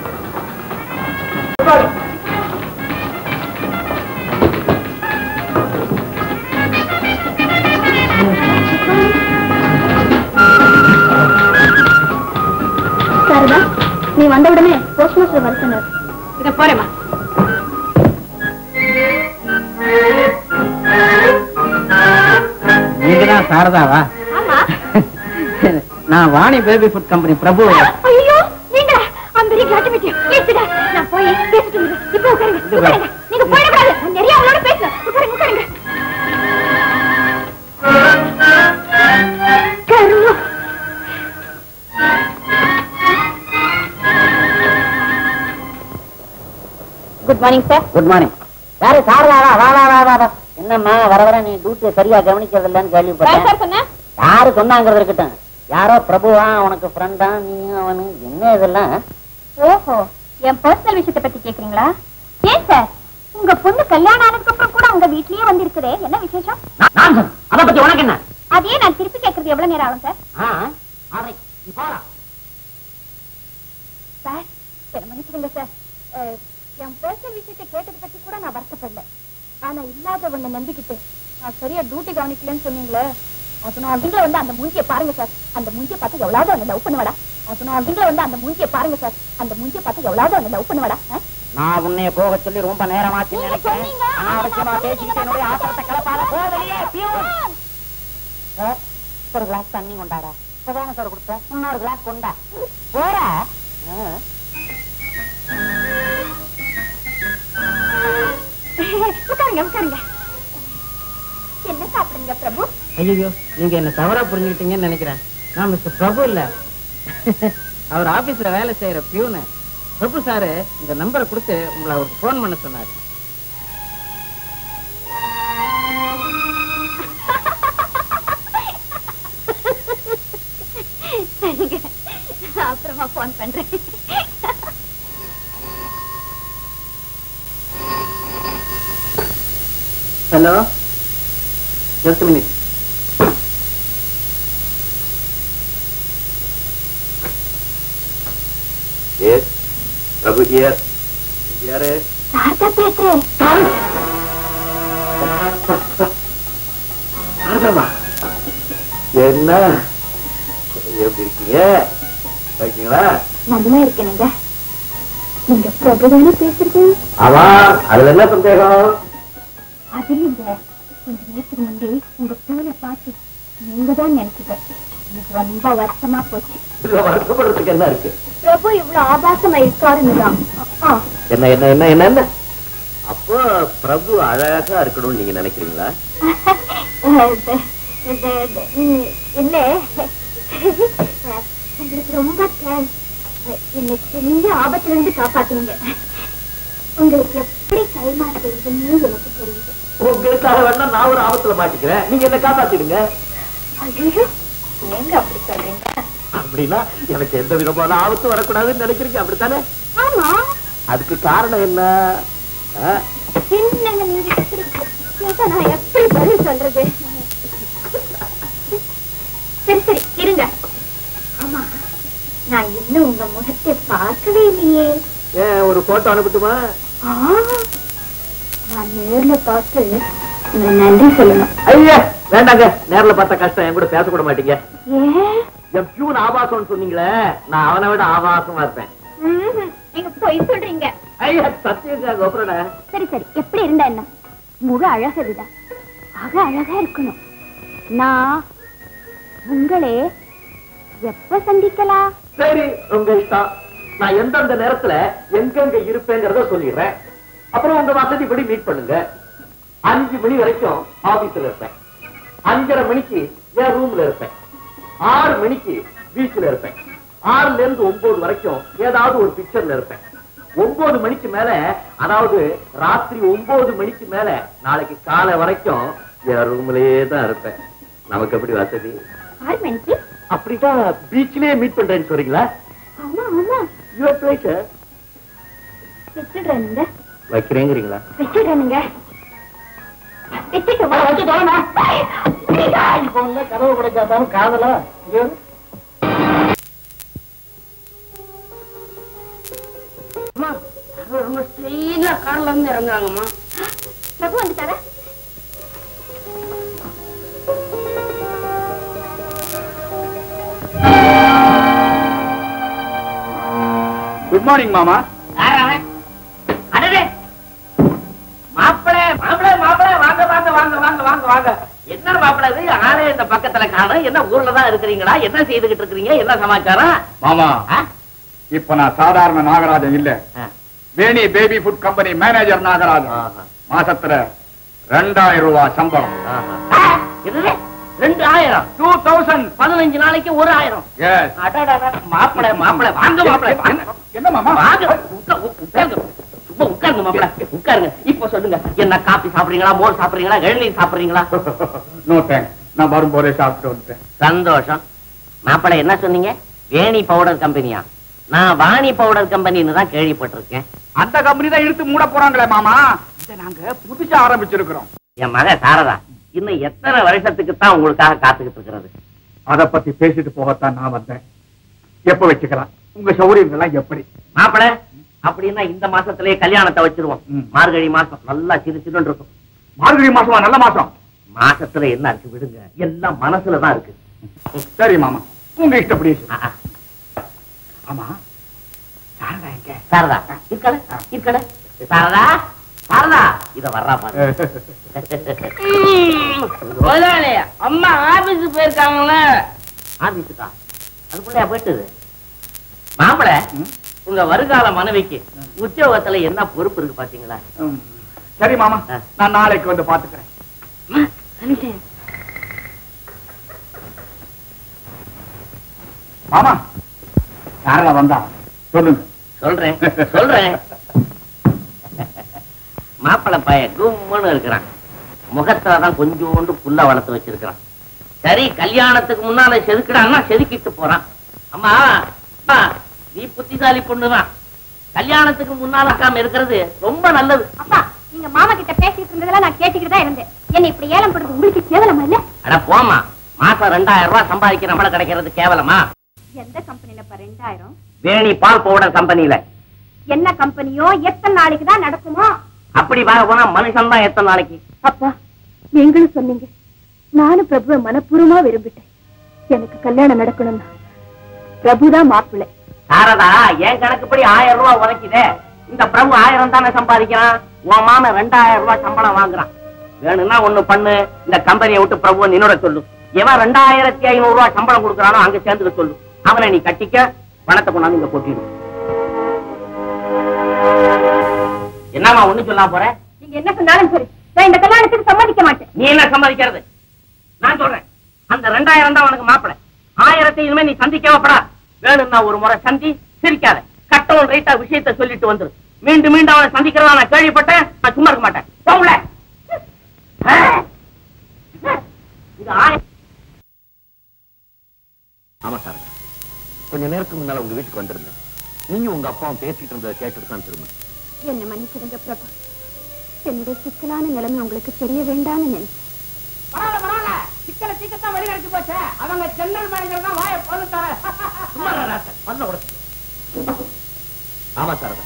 Speaker 2: Saradha, நீ வந்த உடனே போஸ்ட் மாஸ்டர் வர சொன்னார். இத போறேமா.
Speaker 3: நீங்கதான் சாரதாவா?
Speaker 2: ஆமா.
Speaker 3: நான் வாணி பேபி ஃபுட் கம்பெனி பிரபு.
Speaker 2: ஐயோ, நீங்க அந்த கிராட்டிவிட்டி ப்ளீஸ் நான் போய் பேசிட்டு வந்துறேன். இப்போ உட்காருங்க. நீங்க போயிடக்கூடாது, நான் நிறைய அவளோட பேசணும். உட்காருங்க உட்காருங்க. கருமா. Good morning sir.
Speaker 7: Good morning. யாரு சாரதாவா? வா வா வா வா வா. என்னம்மா வர வர நீ டியூட்டியை சரியா கவனிக்கிறது இல்லன்னு கேள்விப்பட்டேன். யாரு சொன்னாங்கிறது இருக்கட்டும், யாரோ பிரபுவா உனக்கு ஃப்ரெண்டா, நீயும் அவனு, என்ன இதெல்லாம்?
Speaker 2: ஓஹோ, என் பர்சனல் விஷயத்தை பத்தி கேக்குறீங்களா? ஏன் சார், உங்க பொண்ணு கல்யாணம் ஆனதுக்கு அப்புறம் கூட உங்க வீட்லயே வந்து இருக்குதே, என்ன விசேஷம்?
Speaker 7: அதை பத்தி உனக்கு என்ன?
Speaker 2: அதே நான் திருப்பி கேக்குறது எவ்வளவு நேரம் ஆகும் சார்? சார், சரி மன்னிச்சுடுங்க சார். என் பர்சனல் விஷயத்தை கேட்டதை பத்தி கூட நான் வருத்தப்படல. ஆனா இல்லாத ஒண்ணு நம்பிக்கிட்டு நான் சரியா டியூட்டி கவனிக்கலன்னு சொன்னீங்களே, அதனால நீங்கள வந்து அந்த மூஞ்சியை பாருங்க சார். அந்த மூஞ்சியை பார்த்து எவ்வளவு ஒண்ணு லவ் பண்ணுவாடா. அதனால நீங்கள வந்து அந்த மூஞ்சியை பாருங்க சார். அந்த மூஞ்சியை பார்த்து எவ்வளவு ஒண்ணு லவ் பண்ணுவாடா.
Speaker 7: நான் உன்னைய போக சொல்லி ரொம்ப நேரமாச்சு நினைக்கிறேன். அவசியமா பேசிக்கிட்டு என்னுடைய ஆத்திரத்தை கலப்பால போகலையே. ஒரு கிளாஸ் தண்ணி கொண்டாடா. இப்பதானே சார் கொடுத்தேன், இன்னொரு கிளாஸ் கொண்டா. போற
Speaker 2: உட்காருங்க உட்காருங்க. என்ன சாப்பிடுங்க பிரபு?
Speaker 7: ஐயோ, நீங்க என்ன தவறா புரிஞ்சுக்கிட்டீங்கன்னு நினைக்கிறேன். நான் மிஸ்டர் பிரபு இல்ல, அவர் ஆபீஸ்ல வேலை செய்யற பியூனு. பிரபு சாரு இந்த நம்பரை கொடுத்து உங்களை அவருக்கு போன் பண்ண சொன்னாரு.
Speaker 2: அப்புறமா போன் பண்றேன்.
Speaker 3: Hello, just minute.
Speaker 5: Yes, Prabhu here. யாரு?
Speaker 2: சாரதா பேசுறேன்.
Speaker 5: சாரதாவா? என்ன எப்படி இருக்கீங்க? இருக்கீங்களா?
Speaker 2: நல்லா இருக்கேனுங்க. நீங்க பிரபுதானே பேசுறது?
Speaker 5: ஆமா, அதுல என்ன சந்தேகம்?
Speaker 2: அது இல்லைங்க, கொஞ்ச நேரத்துக்கு முன்னாடி உங்க பிள்ளைய பார்த்து நீங்க தான் நினைச்சுட்டேன். எனக்கு ரொம்ப வருத்தமா போச்சு.
Speaker 5: வருத்தப்படுறதுக்கு என்ன இருக்கு?
Speaker 2: பிரபு இவ்வளவு ஆபாசமா இருக்காருன்னுதான்.
Speaker 5: என்ன என்ன என்ன என்ன என்ன அப்போ பிரபு அழகா இருக்கணும்னு நீங்க நினைக்கிறீங்களா?
Speaker 2: இல்ல, உங்களுக்கு ரொம்ப தேங்க்ஸ். என்னை பெரிய ஆபத்துல இருந்து காப்பாத்துனீங்க. உங்களுக்கு எப்படி கைமாறுறதுன்னு எனக்கு தெரியுது.
Speaker 5: உங்களுக்காக வேணா நான் ஒரு ஆபத்துல மாட்டிக்கிறேன், நீங்க என்ன காப்பாத்திடுங்க.
Speaker 2: ஐயோ, நீங்க அப்படி சொல்றீங்க?
Speaker 5: அப்படின்னா எனக்கு எந்த விதமான ஆபத்து வரக்கூடாதுன்னு நினைக்கிறீங்க, அப்படித்தானே?
Speaker 2: ஆமா.
Speaker 5: அதுக்கு காரணம் என்ன?
Speaker 2: என்னங்க நீங்க எப்படி கேட்டா நான் எப்படி பதில் சொல்றது? சரி சரி இருங்க. ஆமா நான் இன்னும் உங்க முகத்தை பார்க்கவே இல்லையே.
Speaker 1: ஒரு போட்டோ அனுப்பட்டுமா?
Speaker 2: நான் நேர்ல பார்த்து நன்றி சொல்லணும்.
Speaker 1: ஐயா வேண்டாங்க, நேர்ல பார்த்தா கஷ்டம், என் கூட பேசக்கூட மாட்டீங்க.
Speaker 2: ஏன்?
Speaker 1: என் பியூன் ஆபாசம்னு சொன்னீங்களே, நான் அவனை விட ஆபாசமா இருப்பேன்.
Speaker 2: நீங்க போய் சொல்றீங்க.
Speaker 1: ஐயா சத்தியங்க கோபுரடா.
Speaker 2: சரி சரி எப்படி இருந்தா என்ன, முக அழக விட அக அழகா இருக்கணும். நான் உங்களே எப்ப சந்திக்கலாம்?
Speaker 1: சரி உங்க இஷ்டம். நான் எந்தெந்த நேரத்துல எங்கெங்க இருப்பேங்கிறத சொல்லிடுறேன். அப்புறம் உங்க வசதிப்படி மீட் பண்ணுங்க. 5 மணி வரைக்கும் ஆபீஸ்ல இருப்பேன். 5:30 மணிக்கு என் ரூம்ல இருப்பேன். 6 மணிக்கு பீச்ல இருப்பேன். 6ல இருந்து 9 வரைக்கும் ஏதாவது ஒரு பிக்சர்ல இருப்பேன். 9 மணிக்கு மேல, அதாவது ராத்திரி 9 மணிக்கு மேல நாளைக்கு காலை வரைக்கும் என் ரூம்லயே தான் இருப்பேன். நமக்கு எப்படி வசதி?
Speaker 2: 6 மணிக்கு
Speaker 1: அப்படிதான் பீச்லயே மீட் பண்றேன்னு சொல்றீங்களா?
Speaker 2: ஆமா ஆமா.
Speaker 1: Your pleasure.
Speaker 2: வச்சிடுறேனுங்க.
Speaker 1: வைக்கிறேங்கிறீங்களா?
Speaker 2: வச்சிடுறேனுங்க.
Speaker 7: கதவு கிடைக்காதாலும் காதலா கார்ல இருந்து இறங்குறாங்கம்மா.
Speaker 2: பிரபு வந்துட்டாரா?
Speaker 6: குட் மார்னிங் மாமா.
Speaker 3: அடடே மாப்பிளை மாப்பிளை மாப்பிளை, வாங்க வாங்க வாங்க வாங்க வாங்க வாங்க. என்ன மாப்பிளை இது, ஆளே இந்த பக்கத்துல காணும்? என்ன ஊர்ல தான் இருக்கிறீங்களா? என்ன செய்துகிட்டு இருக்கிறீங்க? என்ன சமாச்சாரம்?
Speaker 6: மாமா இப்ப நான் சாதாரண நாகராஜன் இல்ல, Veni baby food company manager Nagarajan. மாசத்துல 2000 ரூபாய் சம்பளம்.
Speaker 3: 2000?
Speaker 6: 2000.
Speaker 3: 15 நாளைக்கு 1000. மாப்பிளை மாப்பிளை வாங்க மாப்பிளை.
Speaker 6: என்ன மாமா?
Speaker 3: உட்காருங்க சும்மா உட்காருங்க மாப்பிளை உட்காருங்க. இப்ப சொல்லுங்க, என்ன காபி சாப்பிடுறீங்களா, மோர் சாப்பிடுறீங்களா, இளநீர் சாப்பிடுறீங்களா?
Speaker 6: நோ தேங்க்ஸ், நான் வரும்போதே சாப்பிட்டு வந்துட்டேன்.
Speaker 3: சந்தோஷம். மாப்பிளை என்ன சொன்னீங்க? வேணி பவுடர் கம்பெனியா? நான் வாணி பவுடர் கம்பெனின்னு தான் கேள்விப்பட்டிருக்கேன்.
Speaker 6: அந்த கம்பெனி தான் இழுத்து மூட போறாங்களே மாமா. இதை நாங்க புதுசா ஆரம்பிச்சிருக்கிறோம்.
Speaker 3: என் மக சாரதா இன்னும் எத்தனை வருஷத்துக்கு தான் உங்களுக்காக காத்துக்கிட்டு இருக்கிறது?
Speaker 6: அத பத்தி பேசிட்டு போகத்தான் நான் வந்தேன். எப்ப வச்சுக்கலாம்? உங்க சௌகரியங்கள்லாம் எப்படி?
Speaker 3: மாப்பிளை அப்படின்னா இந்த மாசத்திலேயே கல்யாணத்தை வச்சிருவோம். மார்கழி மாசம் நல்லா சிறு சிறு இருக்கும்.
Speaker 6: மார்கழி மாசமா? நல்ல மாசம்.
Speaker 3: மாசத்துல என்ன இருக்கு விடுங்க, எல்லாம் மனசுலதான் இருக்கு.
Speaker 6: சரி மாமா, உங்க இஷ்டப்படி. ஆமா சாரதா எங்க?
Speaker 3: சாரதா இருக்கல இருக்கல. சாரதா சாரதா இத வர்றா பாரு. அம்மா ஆபீஸுக்கு போயிருக்காங்கள. ஆபீஸுக்கா? அதுக்குள்ளயா போயிட்டுது? மாப்பிளை உங்க வருகால மனைவிக்கு உத்தியோகத்துல என்ன பொறுப்பு இருக்கு பாத்தீங்களா?
Speaker 6: சரி மாமா, நான் நாளைக்கு வந்து பாத்துக்கிறேன். மாமா சாரதா வந்தா சொல்லுங்க.
Speaker 3: சொல்றேன் சொல்றேன். மாப்பிளை பைய கும்முன்னு இருக்கிறான். முகத்துலதான் கொஞ்சோண்டு புல்ல வளர்த்து வச்சிருக்கிறான். சரி கல்யாணத்துக்கு முன்னால செதுக்கிடான்னா செதுக்கிட்டு போறான். அம்மா நீ புத்திசாலி பொண்ணுதான். கல்யாணத்துக்கு முன்னால இருக்கிறது ரொம்ப நல்லது.
Speaker 2: அப்பா நீங்க மாமா கிட்ட பேசிட்டு இருந்ததெல்லாம் நான் கேட்டுக்கிட்டு தான் இருந்தேன். என்ன இப்படி ஏலம் பண்றது உங்களுக்கு கேவலமா இல்ல?
Speaker 3: அட போமா, மாசம் 2000 ரூபாய் சம்பாதிக்கிற நம்மள கிடைக்கிறது கேவலமா?
Speaker 2: எந்த கம்பெனில 2000?
Speaker 3: வேணி பால் பவுடர் கம்பெனில.
Speaker 2: என்ன கம்பெனியோ எத்தனை நாளைக்கு தான் நடக்குமோ?
Speaker 3: அப்படி பார்க்க போனா மனுஷன் தான் எத்தனை நாளைக்கு.
Speaker 2: அப்பா நீங்களும் சொன்னீங்க, நானும் பிரபுவை மனப்பூர்வமா விரும்பிட்டேன். எனக்கு கல்யாணம் நடக்கணும்னா பிரபுதான் மாப்பிள்ளை.
Speaker 3: சாரதா என் கணக்குப்படி 1000 ரூபாய் உதைக்குதே. இந்த பிரபு 1000 தானே சம்பாதிக்கிறான். உன் மாமன் 2000 ரூபாய் சம்பளம் வாங்குறான். வேணும்னா ஒண்ணு பண்ணு, இந்த கம்பெனியை விட்டு பிரபுவை நின்னோட சொல்லு. எவன் 2500 ரூபாய் சம்பளம் கொடுக்கறானோ அங்க சேர்ந்துக்க சொல்லு. அவனை நீ கட்டிக்க, பணத்தை கொண்டாந்து இங்க கொட்டிடு. என்னமா ஒண்ணு சொல்லாம போற?
Speaker 2: நீங்க என்ன சொன்னாலும் சரி, நான் இந்த கல்யாணத்துக்கு சம்மதிக்க மாட்டேன்.
Speaker 3: நீ என்ன சம்மதிக்கிறது? நான் சொல்றேன், அந்த 2000 தான் உனக்கு மாப்பிளை. 1000 இனிமே நீ சந்திக்கவப்படா. வேணும்னா ஒரு முறை சந்தி, சிரிக்காத. கட்டவும் ரைட்டா விஷயத்தை சொல்லிட்டு வந்துரு. மீண்டும் மீண்டும் அவனை சந்திக்கிறதா நான் கேள்விப்பட்டேன். நான் சும்மா இருக்க மாட்டேன். போகல.
Speaker 1: ஆமா சார், கொஞ்ச நேரத்துக்கு முன்னால உங்க வீட்டுக்கு வந்திருந்தேன். நீங்க உங்க அப்பாவும் பேசிட்டு இருந்ததை கேட்டுட்டு தான் திரும்ப.
Speaker 2: என்ன மன்னிச்சிடுங்க பிரபா, என்னுடைய சிக்கலான நிலைமை உங்களுக்கு தெரிய வேண்டாம்னு நினைச்சேன்.
Speaker 3: பரவாயில்ல சிக்கல சீக்கிரத்தான் வழி கிடைச்சு போச்சு. அவங்க ஜெனரல் மேனேஜர் தான் வாயை போதுட்டாரு.
Speaker 1: ஆமா சாரதா,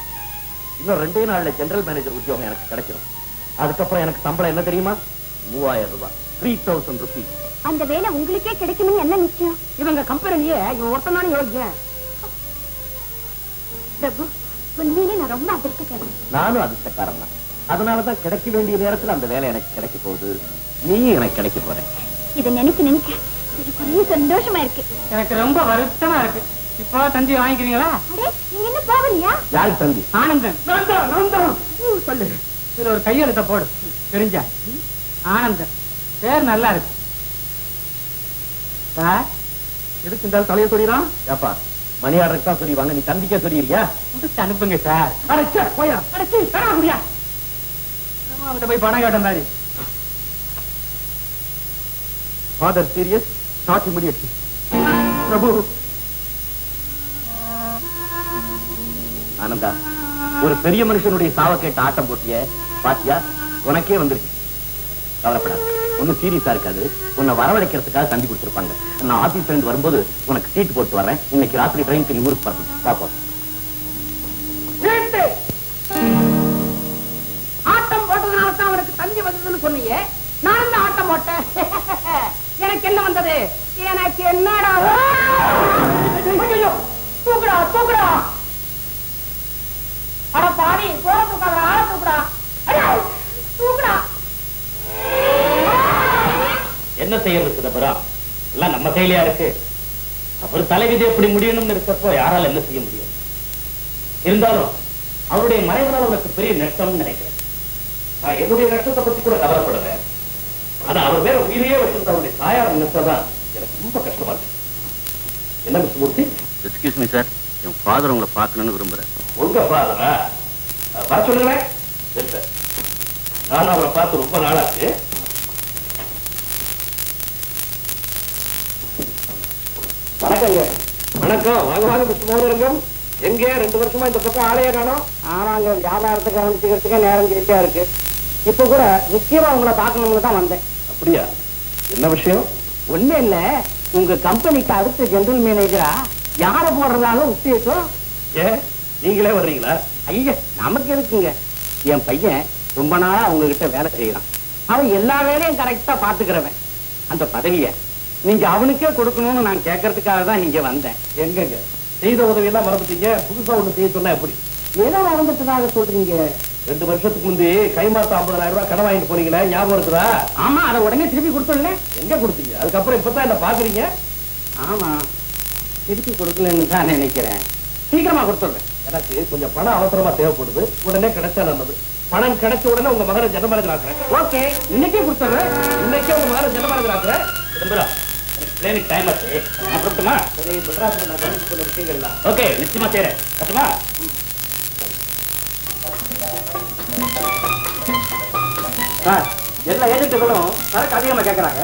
Speaker 1: இன்னும் 2 நாள்ல ஜெனரல் மேனேஜர் உத்தியோகம் எனக்கு கிடைச்சிடும். அதுக்கப்புறம் எனக்கு சம்பளம் என்ன தெரியுமா? 3000 ரூபாய், 3000 rupees.
Speaker 2: அந்த வேலை உங்களுக்கே கிடைக்கும்னு என்ன நிச்சயம்?
Speaker 3: இவங்க கம்பெனிலேயே இவன் ஒருத்தனான யோகியன்.
Speaker 2: பிரபு, உண்மையிலே நான் ரொம்ப அதிர்ஷ்டக்காரன்.
Speaker 1: நானும் அதிர்ஷ்டக்காரன் தான். அதனாலதான் கிடைக்க வேண்டிய நேரத்துல அந்த வேலை எனக்கு கிடைக்க போகுது. நீயும் எனக்கு கிடைக்க போற.
Speaker 2: இதை நினைக்க நினைக்க எனக்கு ஒரே சந்தோஷமா இருக்கு.
Speaker 3: எனக்கு ரொம்ப வருத்தமா இருக்கு. இப்போ தந்தி வாங்கிக்கிறீங்களா?
Speaker 2: அடே, நீங்க என்ன போகலையா?
Speaker 1: யாரு தந்தி?
Speaker 3: ஆனந்தன். சொல்லு, இதுல ஒரு கையெழுத்த போடு. தெரிஞ்சா? ஆனந்தன் பேர் நல்லா இருக்கு.
Speaker 1: எதுக்கு இந்த தலையை சொல்லிடான்? ஏப்பா, மணி ஆர்டருக்கு தான் சொல்லிவாங்க, நீ தந்திக்க சொல்லிடுறியா?
Speaker 3: முடிச்சு அனுப்புங்க சார். போயா அவங்கிட்ட போய் பணம் கேட்ட மாதிரி.
Speaker 1: Father serious, not immediately. Prabhu. Ananda, ஒரு பெரிய மனுஷனுடைய சாவ கேட்ட ஆட்டம் போட்டிய பாத்தியா? உனக்கே வந்துருச்சு. கவலைப்படாது, ஒன்னும் சீரியஸா இருக்காது. உன்னை வரவழைக்கிறதுக்காக தந்தி கொடுத்திருப்பாங்க. நான் ஆபீஸ்ல இருந்து வரும்போது உனக்கு சீட் போட்டு வரேன். இன்னைக்கு ராத்திரி ட்ரெயினுக்கு நீ ஊருக்கு பார்க்கணும். பாப்போம்.
Speaker 3: ஆட்டம் போட்டதுனால தான் அவனுக்கு தந்தி வந்ததுன்னு சொன்னீங்க. நான் தான் ஆட்டம் போட்டேன். எனக்கு என்ன வந்தது? எனக்கு என்னடா? தூக்குடா தூக்குடா. அட பாவி, சோற தூக்காத, ஆள தூக்குடா. தூக்குடா.
Speaker 4: என்ன செய்யறது சிதம்பரம்? எல்லாம் நம்ம கையிலயா இருக்கு. அவர் தலைவிதி எப்படி முடியணும்னு இருக்கப்போ யாரால என்ன செய்ய முடியும்? இருந்தாலும் அவருடைய மறைவுனால உனக்கு பெரிய நஷ்டம்னு நினைக்கிறேன். நான் என்னுடைய நஷ்டத்தை பத்தி கூட கவலைப்படுறேன். ஆனா அவர் வேற உயிரையே வச்சிருந்த அவருடைய தாயார் நினைச்சாதான் எனக்கு ரொம்ப கஷ்டமா இருக்கு. என்ன மிஸ்டர் மூர்த்தி?
Speaker 1: எக்ஸ்கியூஸ் மீ சார், என் ஃபாதர் உங்களை பார்க்கணும்னு விரும்புறேன்.
Speaker 4: உங்க ஃபாதரா? வர சொல்லுங்களேன். நான் அவரை பார்த்து ரொம்ப நாளாச்சு. வணக்கங்க. வணக்கம். வாங்க வாங்க மிஸ்டர் மோகனரங்கம். எங்க 2 வருஷமா இந்த பக்கம் ஆளையே காணோம்?
Speaker 3: ஆமாங்க, வியாபாரத்தை கவனிச்சுக்கிறதுக்கே நேரம் சரியா இருக்கு. இப்ப கூட முக்கியமா உங்களை பார்க்கணும்னு தான் வந்தேன்.
Speaker 4: அப்படியா? என்ன விஷயம்?
Speaker 3: ஒண்ணு இல்ல, உங்க கம்பெனிக்கு அடுத்த ஜெனரல் மேனேஜரா யார போடுறதாலும் உத்தேசம்.
Speaker 4: ஏன் நீங்களே வர்றீங்களா?
Speaker 3: ஐயா, நமக்கு இருக்குங்க. என் பையன் ரொம்ப நாளா உங்ககிட்ட வேலை செய்யறான். அவன் எல்லா வேலையும் கரெக்டா பாத்துக்கிறவன். அந்த பதவிய நீங்க அவனுக்கே கொடுக்கணும்னு நான் கேட்கறதுக்காக தான் இங்க வந்தேன்.
Speaker 4: எங்கங்க செய்த உதவி எல்லாம் மறந்துட்டீங்க? புதுசா ஒண்ணு செய்ய சொன்னா எப்படி?
Speaker 3: ஏதோ மறந்துட்டதாக சொல்றீங்க.
Speaker 4: 2 வருஷத்துக்கு முந்தி கைமாத்த 50,000 ரூபாய் கடன் வாங்கிட்டு போனீங்களே, ஞாபகம் இருக்குதா?
Speaker 3: ஆமா, அதை உடனே திருப்பி கொடுத்துடல.
Speaker 4: எங்க கொடுத்தீங்க? அதுக்கப்புறம் இப்பதான் என்ன பாக்குறீங்க?
Speaker 3: ஆமா, திருப்பி கொடுக்கலன்னு தான் நினைக்கிறேன். சீக்கிரமா கொடுத்துடுறேன்.
Speaker 4: எனக்கு கொஞ்சம் பணம் அவசரமா தேவைப்படுது. உடனே கிடைச்சா நல்லது. பணம் கிடைச்ச உடனே உங்க மகனை ஜனமரகர் ஆக்குறேன்.
Speaker 3: ஓகே, இன்னைக்கே கொடுத்துடுறேன்.
Speaker 4: இன்னைக்கே உங்க மகனை ஜனமரகர் ஆக்குறேன். எனக்கு டைம் ஆச்சு. அப்புறமா சரி, மெட்ராஸ்ல நான் கவனிச்சு சொன்ன விஷயங்கள்லாம் ஓகே நிச்சயமா செய்யறேன். கட்டுமா?
Speaker 3: சார், எல்லா ஏஜென்ட்டுகளும் சரக்கு அதிகமா கேட்கறாங்க.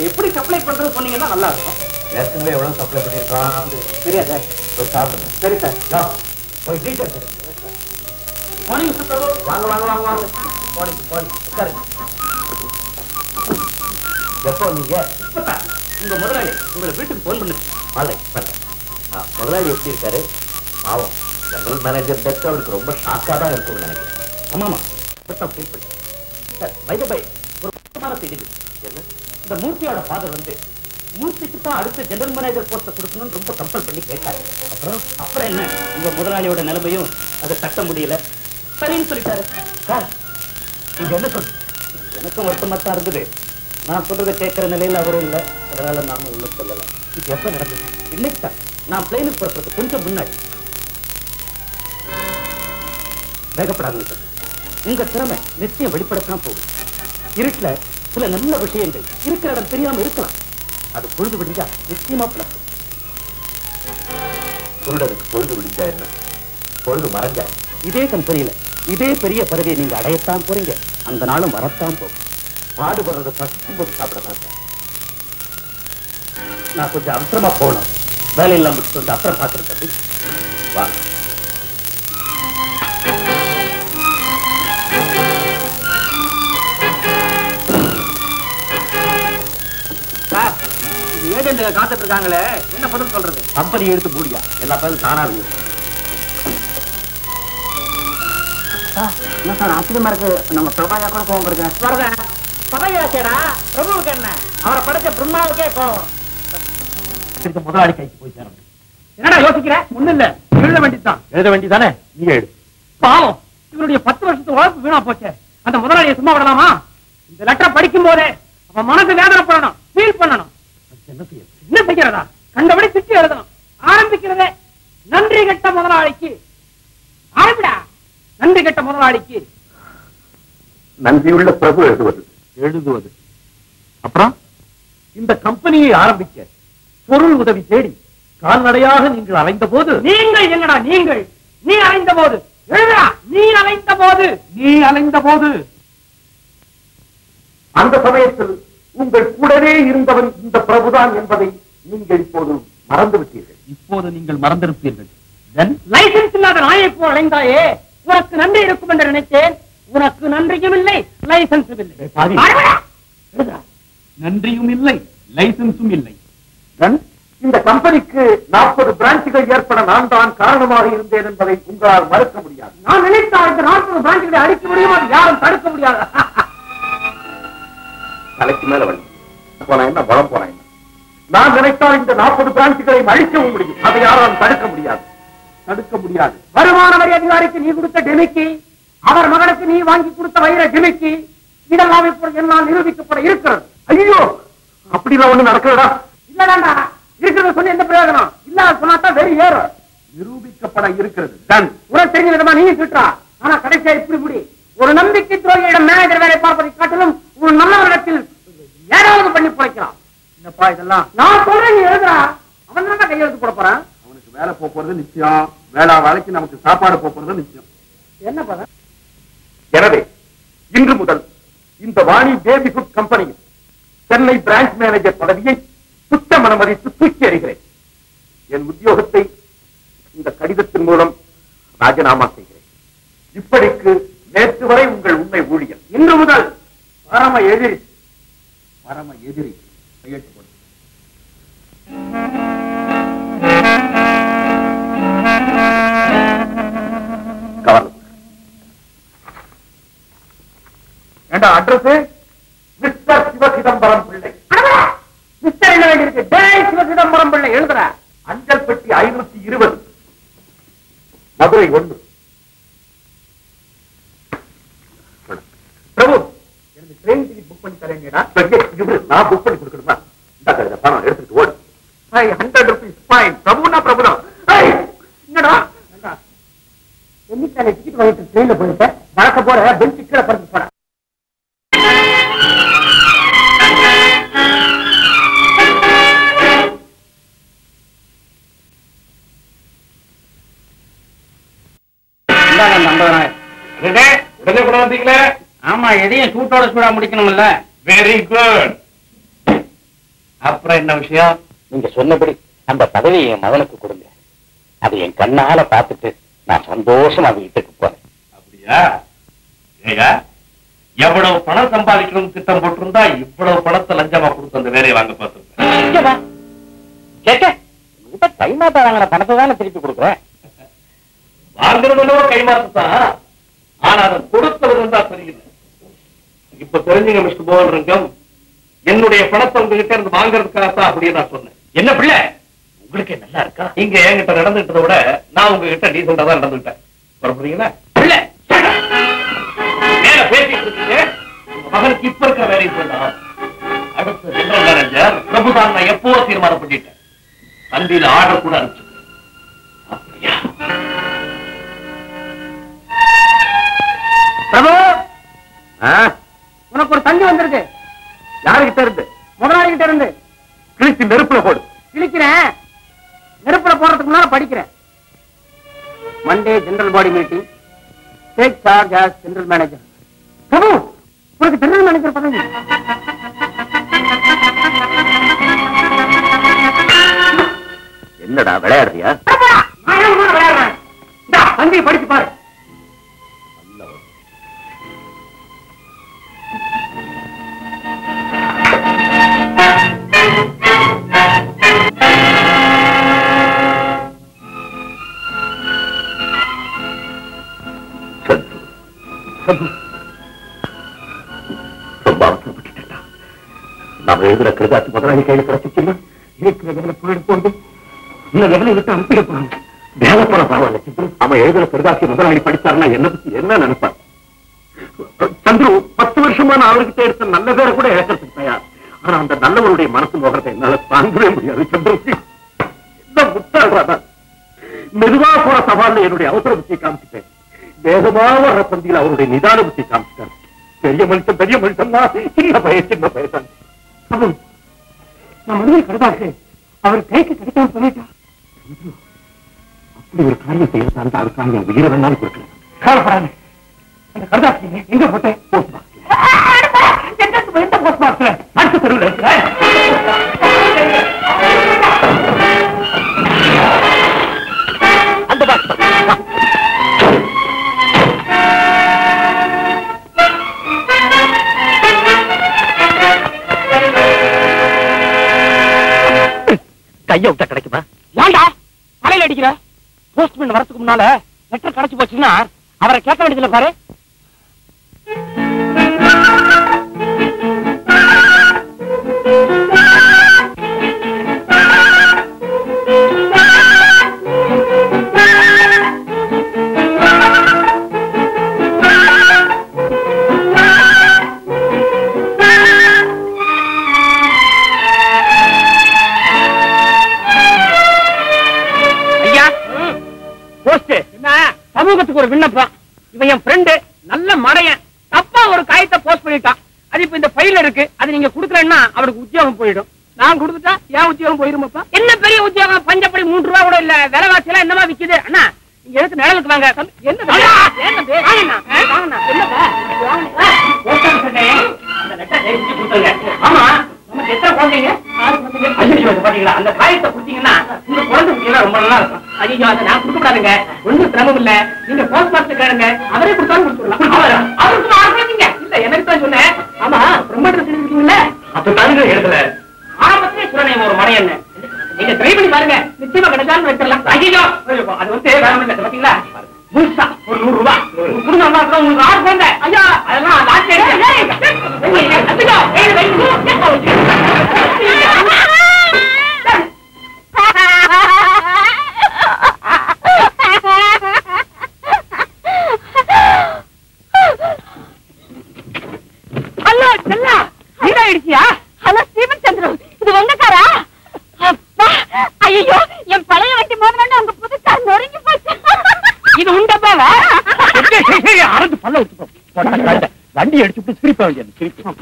Speaker 3: எப்படி சப்ளை பண்றது சொன்னீங்கன்னா நல்லா இருக்கும்.
Speaker 1: ஏற்கனவே எவ்வளவு சப்ளை பண்ணிருக்கான்
Speaker 3: சரியா சார்?
Speaker 1: போய் சாப்பிடுங்க.
Speaker 3: சரி சார்.
Speaker 1: போய் டீச்சர்
Speaker 3: மார்னிங் சார்.
Speaker 1: வாங்க வாங்க வாங்க வாங்க. போனிக்கு போனி உட்காருங்க. எப்போ நீங்க?
Speaker 4: இப்பதான் உங்க முதலாளி உங்களை வீட்டுக்கு போன் பண்ணு.
Speaker 1: முதலாளி எப்படி இருக்காரு? பாவம், ஜெனரல் மேனேஜர் டெஸ்ட் அவருக்கு ரொம்ப ஷாக்கா தான் இருக்கும்னு நினைக்கிறேன்.
Speaker 4: ஆமாமா, ஃபீல் பண்ணேன். ஒரு முக்கியமான செய்தி. என்ன? இந்த மூர்த்தியோட ஃபாதர் வந்து மூர்த்திக்கு தான் அடுத்த ஜெனரல் மேனேஜர் போஸ்ட கொடுக்கணும்னு ரொம்ப கம்பல் பண்ணி கேட்டாரு. அப்புறம் என்ன, உங்க முதலாளியோட நிலைமையும் அதை தட்ட முடியல, சரின்னு சொல்லிட்டாரு. சார், நீங்க என்ன சொல்றீங்க? எனக்கும் வருத்தமா தான் இருந்தது. நான் சொல்றதை கேட்கிற நிலையில அவரும் இல்லை. அதனால நானும் ஒன்றும் சொல்லலை. இது எப்ப நடந்தது? இன்னைக்கு தான். நான் பிளைனுக்கு புறப்படுறது கொஞ்சம் முன்னாடி. வேகப்படாது சார். உங்க திறமை நிச்சயம் வெளிப்படத்தான் போகுது. இருட்டுல சில நல்ல விஷயங்கள் இருக்கிற இடம் தெரியாம இருக்கலாம். அது பொழுது விடிஞ்சா நிச்சயமா பிளஸ்.
Speaker 1: குருடனுக்கு பொழுது விடிஞ்சா என்ன, பொழுது மறைஞ்சா?
Speaker 4: இதே கம்பெனியில இதே பெரிய பதவியை நீங்க அடையத்தான் போறீங்க. அந்த நாளும் வரத்தான் போகும்.
Speaker 1: பாடுபடுறத பசிக்கும் போது சாப்பிடலாம் சார்.
Speaker 4: நான் கொஞ்சம் அவசரமா போகணும். வேலையெல்லாம் முடிச்சுட்டு வந்து அப்புறம் பாக்குறது தம்பி.
Speaker 1: வாங்க.
Speaker 3: ஏஜென்ட் காத்துட்டு இருக்காங்களே, என்ன பதில் சொல்றது?
Speaker 1: கம்பெனி எடுத்து மூடியா, எல்லா பேரும் தானா இருக்கு.
Speaker 7: என்ன சார் ஆச்சரியமா இருக்கு, நம்ம பிரபாயா கூட கோவம் இருக்கு.
Speaker 3: வரதா பதவியாச்சேடா, பிரபுவுக்கு என்ன, அவரை படைச்ச பிரம்மாவுக்கே கோவம்.
Speaker 1: முதலாளி கைக்கு போய் சேரணும்.
Speaker 3: என்னடா யோசிக்கிற? ஒண்ணு இல்ல, எழுத வேண்டியதுதான்.
Speaker 1: எழுத வேண்டியதானே, நீ எழுது.
Speaker 3: பாவம், இவருடைய 10 வருஷத்து உழைப்பு வீணா போச்சே. அந்த முதலாளியை சும்மா விடலாமா? இந்த லெட்டரை படிக்கும் போதே அவன் மனசு வேதனை பண்ணணும், ஃபீல் பண்ணணும். என்ன செய்யறதா? கண்டபடி திட்டி எழுதணும். ஆரம்பிக்கிறதே நன்றி கெட்ட முதலாளிக்கு. ஆரம்பிடா. நன்றி கெட்ட முதலாளிக்கு.
Speaker 1: நன்றியுள்ள பிரபு எழுதுவது. அப்புறம் இந்த கம்பெனியை ஆரம்பிக்க பொருள் உதவி தேடி கால்நடையாக நீங்கள் அலைந்த போது,
Speaker 3: நீங்கள் என்னடா நீங்கள்? நீ அலைந்த போது எழுதா. நீ அலைந்த போது
Speaker 1: அந்த சமயத்தில் உங்கள் கூடவே இருந்தவன் இந்த பிரபுதான் என்பதை நீங்கள் இப்போது மறந்து விட்டீர்கள். இப்போது நீங்கள் மறந்திருப்பீர்கள்.
Speaker 3: லைசன்ஸ் இல்லாத நாயை போல் அலைந்தாயே, உனக்கு நன்றி இருக்கும் என்று நினைத்தேன். உனக்கு நன்றியும் இல்லை, லைசன்ஸும் இல்லை.
Speaker 1: நன்றியும் இல்லை, லைசன்ஸும் இல்லை. இந்த கம்பெனிக்கு 40 பிரான்ச்சுகள் ஏற்பட நான் தான் காரணமாக இருந்தேன் என்பதை உங்களால் மறுக்க முடியாது.
Speaker 3: நான் நினைத்தால் இந்த 40 பிரான்ச்சுகளை அடிக்க முடியும், அது யாரும் தடுக்க முடியாது.
Speaker 1: தலைக்கு மேல வழி போனா என்ன, வளம் போனா என்ன? நான் நினைத்தால் இந்த 40 பிரான்ச்சுகளை அழிக்கவும் முடியும், அதை யாராலும் தடுக்க முடியாது.
Speaker 3: வருமான வரி அதிகாரிக்கு நீ கொடுத்த டெமிக்கி, அவர் மகனுக்கு நீ வாங்கி கொடுத்த வைர டெமிக்கி, இதெல்லாம் இப்பொழுது என்னால் நிரூபிக்கப்பட இருக்கிறது.
Speaker 1: ஐயோ, அப்படிலாம் ஒண்ணு நடக்கிறதா?
Speaker 3: இல்லடா, இருக்கிறத சொல்லி எந்த பிரயோஜனம்? இல்லாத சொன்னாத்தான் வெறி ஏறும்.
Speaker 1: நிரூபிக்கப்பட இருக்கிறது.
Speaker 3: உனக்கு தெரிஞ்ச விதமா நீங்க திட்டா, ஆனா கடைசியா இப்படி முடி. ஒரு நம்பிக்கை துரோகியிடம் மேனேஜர் வேலை பார்ப்பதை காட்டிலும் ஒரு நல்லவரிடத்தில் ஏதாவது பண்ணி பிழைக்கலாம். என்னப்பா இதெல்லாம்? நான் சொல்றேன், நீ எழுதுறா. அவன் தான் கையெழுத்து போட போறான்.
Speaker 1: அவனுக்கு வேலை போறது நிச்சயம், வேலைக்கு நமக்கு சாப்பாடு போறது நிச்சயம்.
Speaker 3: என்ன பத?
Speaker 1: எனவே இன்று முதல் இந்த வாணி பேபி ஃபுட் கம்பெனியில் சென்னை பிரான்ச் மேனேஜர் பதவியை சுத்தம் அனுமதித்து தூக்கி எறிகிறேன். என் உத்தியோகத்தை இந்த கடிதத்தின் மூலம் ராஜினாமா செய்கிறேன். இப்படிக்கு நேற்று வரை உங்கள் உண்மை ஊழியர், இன்று முதல் பரம எதிரி கையெழுத்து போடு. கவர்னர் ஏண்டா அட்ரஸ்? மிஸ்டர் சிவசிதம்பரம் பிள்ளை.
Speaker 3: மிஸ்டர் என்ன வேண்டியிருக்கு? ஜெய் சிவசிதம்பரம் பிள்ளை எழுதுற.
Speaker 1: அஞ்சல் பெட்டி 520, மதுரை 1. பிரபு, எனக்கு ட்ரெயின் டிக்கெட் புக் பண்ணி தரேங்கடா. நான் புக் பண்ணி கொடுக்கணுமா? இந்த கடையில பணம் எடுத்துட்டு ஓடு. 100 ரூபீஸ் ஃபைன். பிரபுனா பிரபுதான்.
Speaker 3: என்னடா என்னைக்கான டிக்கெட் வாங்கிட்டு ட்ரெயின்ல போயிருக்கேன், வழக்க போற பெஞ்ச் கீழே பறந்து போற.
Speaker 1: உடனே கூட வந்தீங்களே?
Speaker 3: ஆமா, எதையும் சூட்டோட சூடா முடிக்கணும்ல.
Speaker 1: Very good. அப்புறம் என்ன விஷயம்?
Speaker 4: நீங்க சொன்னபடி அந்த பதவியை என் மகனுக்கு கொடுங்க. அது என் கண்ணால பார்த்துட்டு நான் சந்தோஷமா வீட்டுக்கு போறேன்.
Speaker 1: அப்படியா? ஏயா, எவ்வளவு பணம் சம்பாதிக்கணும் திட்டம் போட்டிருந்தா இவ்வளவு பணத்தை லஞ்சமா கொடுத்து அந்த வேலையை வாங்க பார்த்துருக்கேன்.
Speaker 4: கைமாத்தா வாங்கின பணத்தை தானே திருப்பி கொடுக்குறேன்.
Speaker 1: வாங்குறதுலோ கைமாத்தான், ஆனா அதை கொடுத்தவர் தான் தெரியல. இப்ப தெரிஞ்சுங்க மிஸ்டர் மோகன்ரங்கம், என்னுடைய பணத்தை உங்ககிட்ட இருந்து வாங்குறதுக்காகத்தான் அப்படியே நான் சொன்னேன். என்ன பிள்ளை, உங்களுக்கு நல்லா இருக்கா? இங்க என்கிட்ட நடந்துட்டதை விட நான் உங்ககிட்ட டீசெண்டா தான் நடந்துட்டேன். புறப்படுறீங்களா? பிள்ளை மேல பேசிட்டு இருக்கீங்க. உங்க மகனுக்கு இப்ப இருக்கிற வேலையை சொல்லலாம். அடுத்த ஜெனரல் மேனேஜர் பிரபுதான் நான் எப்போ தீர்மானம் பண்ணிட்டேன். தந்தியில ஆர்டர் கூட அனுப்பிச்சு. அப்படியா?
Speaker 3: பிரபு, உனக்கு ஒரு தந்தி வந்திருக்கு.
Speaker 1: யாருகிட்ட இருந்து?
Speaker 3: முதலாளி கிட்ட இருந்து.
Speaker 1: கிழிச்சு நெருப்புல போடு.
Speaker 3: கிழிக்கிறேன். நெருப்புல போறதுக்கு முன்னால படிக்கிறேன். Monday general body meeting, take charge as general manager. Prabhu, உனக்கு ஜெனரல் மேனேஜர் பதவி.
Speaker 1: என்னடா விளையாடுறியா?
Speaker 3: விளையாடுறேன். தந்தியை படிச்சு பாரு.
Speaker 1: ரொம்ப அவசரப்பட்டுட்டா. நாம எழுதுற கருதாச்சு முதலாளி கையில கிடைச்சிச்சுன்னா இருக்கிற வேலை போயிட்டு போகுது. இன்னும் வேலை விட்டு அனுப்பிட போறாங்க. வேலை போற பரவாயில்ல சந்துரு. அவன் எழுதுற கருதாச்சு முதலாளி படிச்சாருன்னா என்ன பத்தி என்ன நினைப்பார்? சந்துரு 10 வருஷமா நான் அவர்கிட்ட எடுத்த நல்ல பேரை கூட இழக்கிறதுக்கு தயார். ஆனா அந்த நல்லவருடைய மனசு முகத்தை என்னால தாங்கவே முடியாது சந்துரு. முட்டாள்றாதா மெதுவா போற சவால்ல என்னுடைய அவசர புத்தியை காமிச்சிட்டேன். வேகமா வர்ற பந்தியில் அவருடைய நிதான புத்தி காமிச்சிட்டார். பெரிய மனுஷன் தான் சின்ன பையன். நான் மனிதனை கருதாக்கு அவர் கைக்கு கிடைக்காம சொல்லிட்டா. அப்படி ஒரு காரியம் செய்யறதா அதுக்காக என் உயிரை வேணாலும் கொடுக்கல. கவலைப்படாது. அந்த கருதாக்கு எங்க போட்டேன்? போஸ்ட் பாக்ஸ்ல அடுத்த தெருவில் அந்த பாக்ஸ். கைய விட்டா கிடைக்குமா?
Speaker 3: ஏண்டா தலையில அடிக்கிற? போஸ்ட்மேன் வரதுக்கு முன்னால லெட்டர் கிடைச்சு போச்சுன்னா அவரை கேட்க வேண்டியதுல பாரு. சமூகத்துக்கு ஒரு விண்ணப்பம். இவன் என் ஃப்ரெண்டு, நல்ல மடையன். தப்பா ஒரு காயத்தை போஸ்ட் பண்ணிட்டான். அது இப்ப இந்த ஃபைல்ல இருக்கு. அது நீங்க குடுக்கலன்னா அவருக்கு உத்தியோகம் போயிடும். நான் கொடுத்துட்டா ஏன் உத்தியோகம் போயிருமாப்பா? என்ன பெரிய உத்தியோகம்? பஞ்சப்படி 3 ரூபா கூட இல்ல. விலைவாசி எல்லாம் என்னமா விக்குது? அண்ணா நீங்க எடுத்து நிழலுக்கு வாங்க. ஆமா நமக்கு எத்தனை குழந்தைங்க? பாத்தீங்களா? அந்த காயத்தை குடுத்தீங்கன்னா உங்க குழந்தை குட்டியெல்லாம் ரொம்ப நல்லா இருக்கும். ஐயோ அதை நான் கொடுக்கூடாதுங்க. ஒன்றும் சிரமம் இல்ல. நீங்க போஸ்ட் மாஸ்டர் கேளுங்க. அவரே கொடுத்தாலும் கொடுத்துடலாம். அவருக்கு ஆரம்பிங்க. இல்ல எனக்கு தான் சொன்னேன். ஆமா ரொம்ப இருக்கீங்கல்ல
Speaker 1: அப்பதானுங்க எழுதல.
Speaker 3: ஆரம்பத்திலே சொல்றேன் ஒரு மடையன்னு. நீங்க ட்ரை பண்ணி பாருங்க. நிச்சயமா கிடைச்சாலும் வச்சிடலாம். ஐயோ அது வந்து வேற இல்லை. பாத்தீங்களா முழுசா ஒரு 100 ரூபாய் குடும்பம் உங்களுக்கு 6 குழந்தை. ஐயா அதெல்லாம் ஹலோ செல்லா நீடாயிடுச்சியா? ஹலோ ஸ்டீவன் சந்திரு, இது உங்க காரா? அப்பா ஐயோ என் பழைய வண்டி மோதலன்னு உங்க புது கார் நொறுங்கி போச்சு. இது உண்டப்பாவா?
Speaker 1: அரண்டு பல்ல வச்சுக்கோ. வண்டி அடிச்சுட்டு சிரிப்ப வேண்டியது.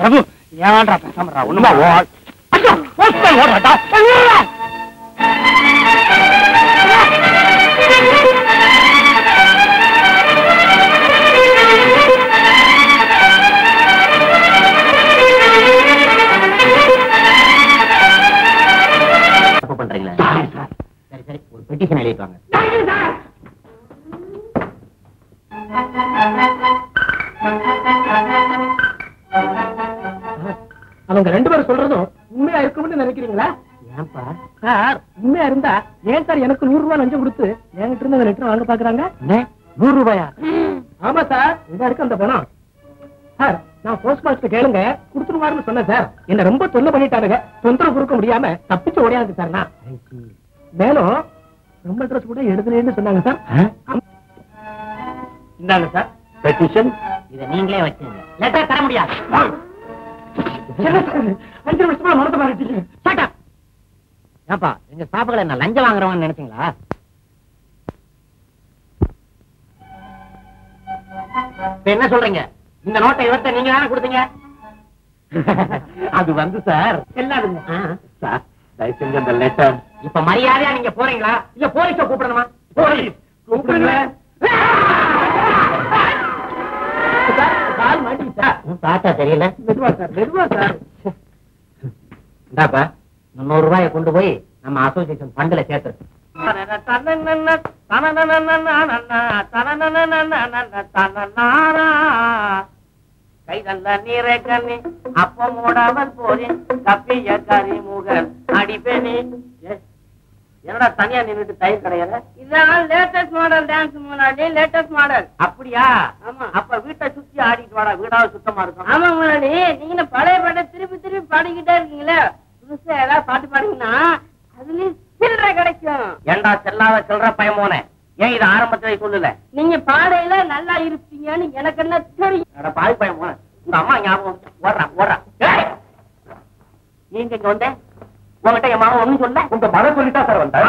Speaker 3: பிரபு ஏன்டா பேசாமறா? ஒண்ணுமா
Speaker 1: ஓடுறாடா.
Speaker 7: பண்றீங்களா? சரி சரி ஒரு பெட்டிஷன் எழுதிட்டு வாங்க.
Speaker 3: அவங்க 2 பேரும் சொல்றதும் உண்மையா இருக்கும்னு நினைக்கிறீங்களா?
Speaker 7: ஏன்பா
Speaker 3: சார் உண்மையா இருந்தா ஏன் சார் எனக்கு 100 ரூபாய் லஞ்சம் கொடுத்து என்கிட்ட இருந்து அந்த லெட்டர் வாங்க பாக்குறாங்க?
Speaker 7: 100 ரூபாயா?
Speaker 3: ஆமா சார், இங்க இருக்கு அந்த பணம். சார் நான் போஸ்ட் மாஸ்டர் கேளுங்க கொடுத்துருவாருன்னு சொன்னேன் சார். என்ன ரொம்ப தொல்லை பண்ணிட்டானுங்க. தொந்தரவு கொடுக்க முடியாம தப்பிச்சு ஓடியாது சார். நான் மேலும் ரொம்ப ட்ரெஸ் கூட எடுத்துலேன்னு சொன்னாங்க சார். இந்தாங்க சார்
Speaker 1: பெட்டிஷன்.
Speaker 7: இதை நீங்களே வச்சுங்க. லெட்டர் தர முடியாது.
Speaker 3: 5 வருஷமா மனத்தை மாறிட்டீங்க.
Speaker 7: ஏன்பா எங்க ஸ்டாஃப்களை என்ன லஞ்சம் வாங்குறவங்க நினைச்சீங்களா? இப்ப என்ன சொல்றீங்க? இந்த நோட்டை இவர்த்த நீங்க தானே கொடுத்தீங்க?
Speaker 1: அது வந்து சார்
Speaker 3: எல்லாருங்க
Speaker 1: சார் தயவு செஞ்சு அந்த லெட்டர்.
Speaker 7: இப்ப மரியாதையா நீங்க போறீங்களா இல்ல போலீஸ கூப்பிடணுமா?
Speaker 1: போலீஸ் கூப்பிடுங்க.
Speaker 3: கால் மாட்டிக்கிட்டா.
Speaker 7: பார்த்தா தெரியல.
Speaker 3: மெதுவா சார் மெதுவா சார்.
Speaker 7: இந்தாப்பா 100 ரூபாயை கொண்டு போய் நம்ம அசோசியேஷன் ஃபண்ட்ல சேர்த்து.
Speaker 3: கைதல்ல நீரை கண்ணி அப்ப மூடாமல் போறேன். தப்பிய கரிமுகன் அடிப்பேனே. என்னடா தனியா நின்னுட்டு தையல் கடையில? இதான் லேட்டஸ்ட் மாடல் டான்ஸ் முன்னாடி லேட்டஸ்ட் மாடல். அப்படியா? ஆமா. அப்ப வீட்டை சுத்தி ஆடிட்டு வாடா, வீடாவது சுத்தமா இருக்கும். ஆமா முன்னாடி நீங்க பழைய பாட்டை திருப்பி திருப்பி பாடிக்கிட்டே இருக்கீங்களே, புதுசா ஏதாவது பாட்டு பாடுங்கன்னா அதுலயும் சில்லறை கிடைக்கும். ஏண்டா செல்லாத சில்லற பயமோனே, ஏன் இது ஆரம்பத்திலே சொல்லல? நீங்க பாடையில நல்லா இருப்பீங்கன்னு எனக்கு என்ன தெரியும். பாதி பயமோன உங்க அம்மா ஞாபகம் ஓடுறா ஓடுறா. நீங்க இங்க வந்த உங்ககிட்ட என் மகன் ஒண்ணும் சொல்ல? உங்க மகன் சொல்லிட்டா சார் வந்தா?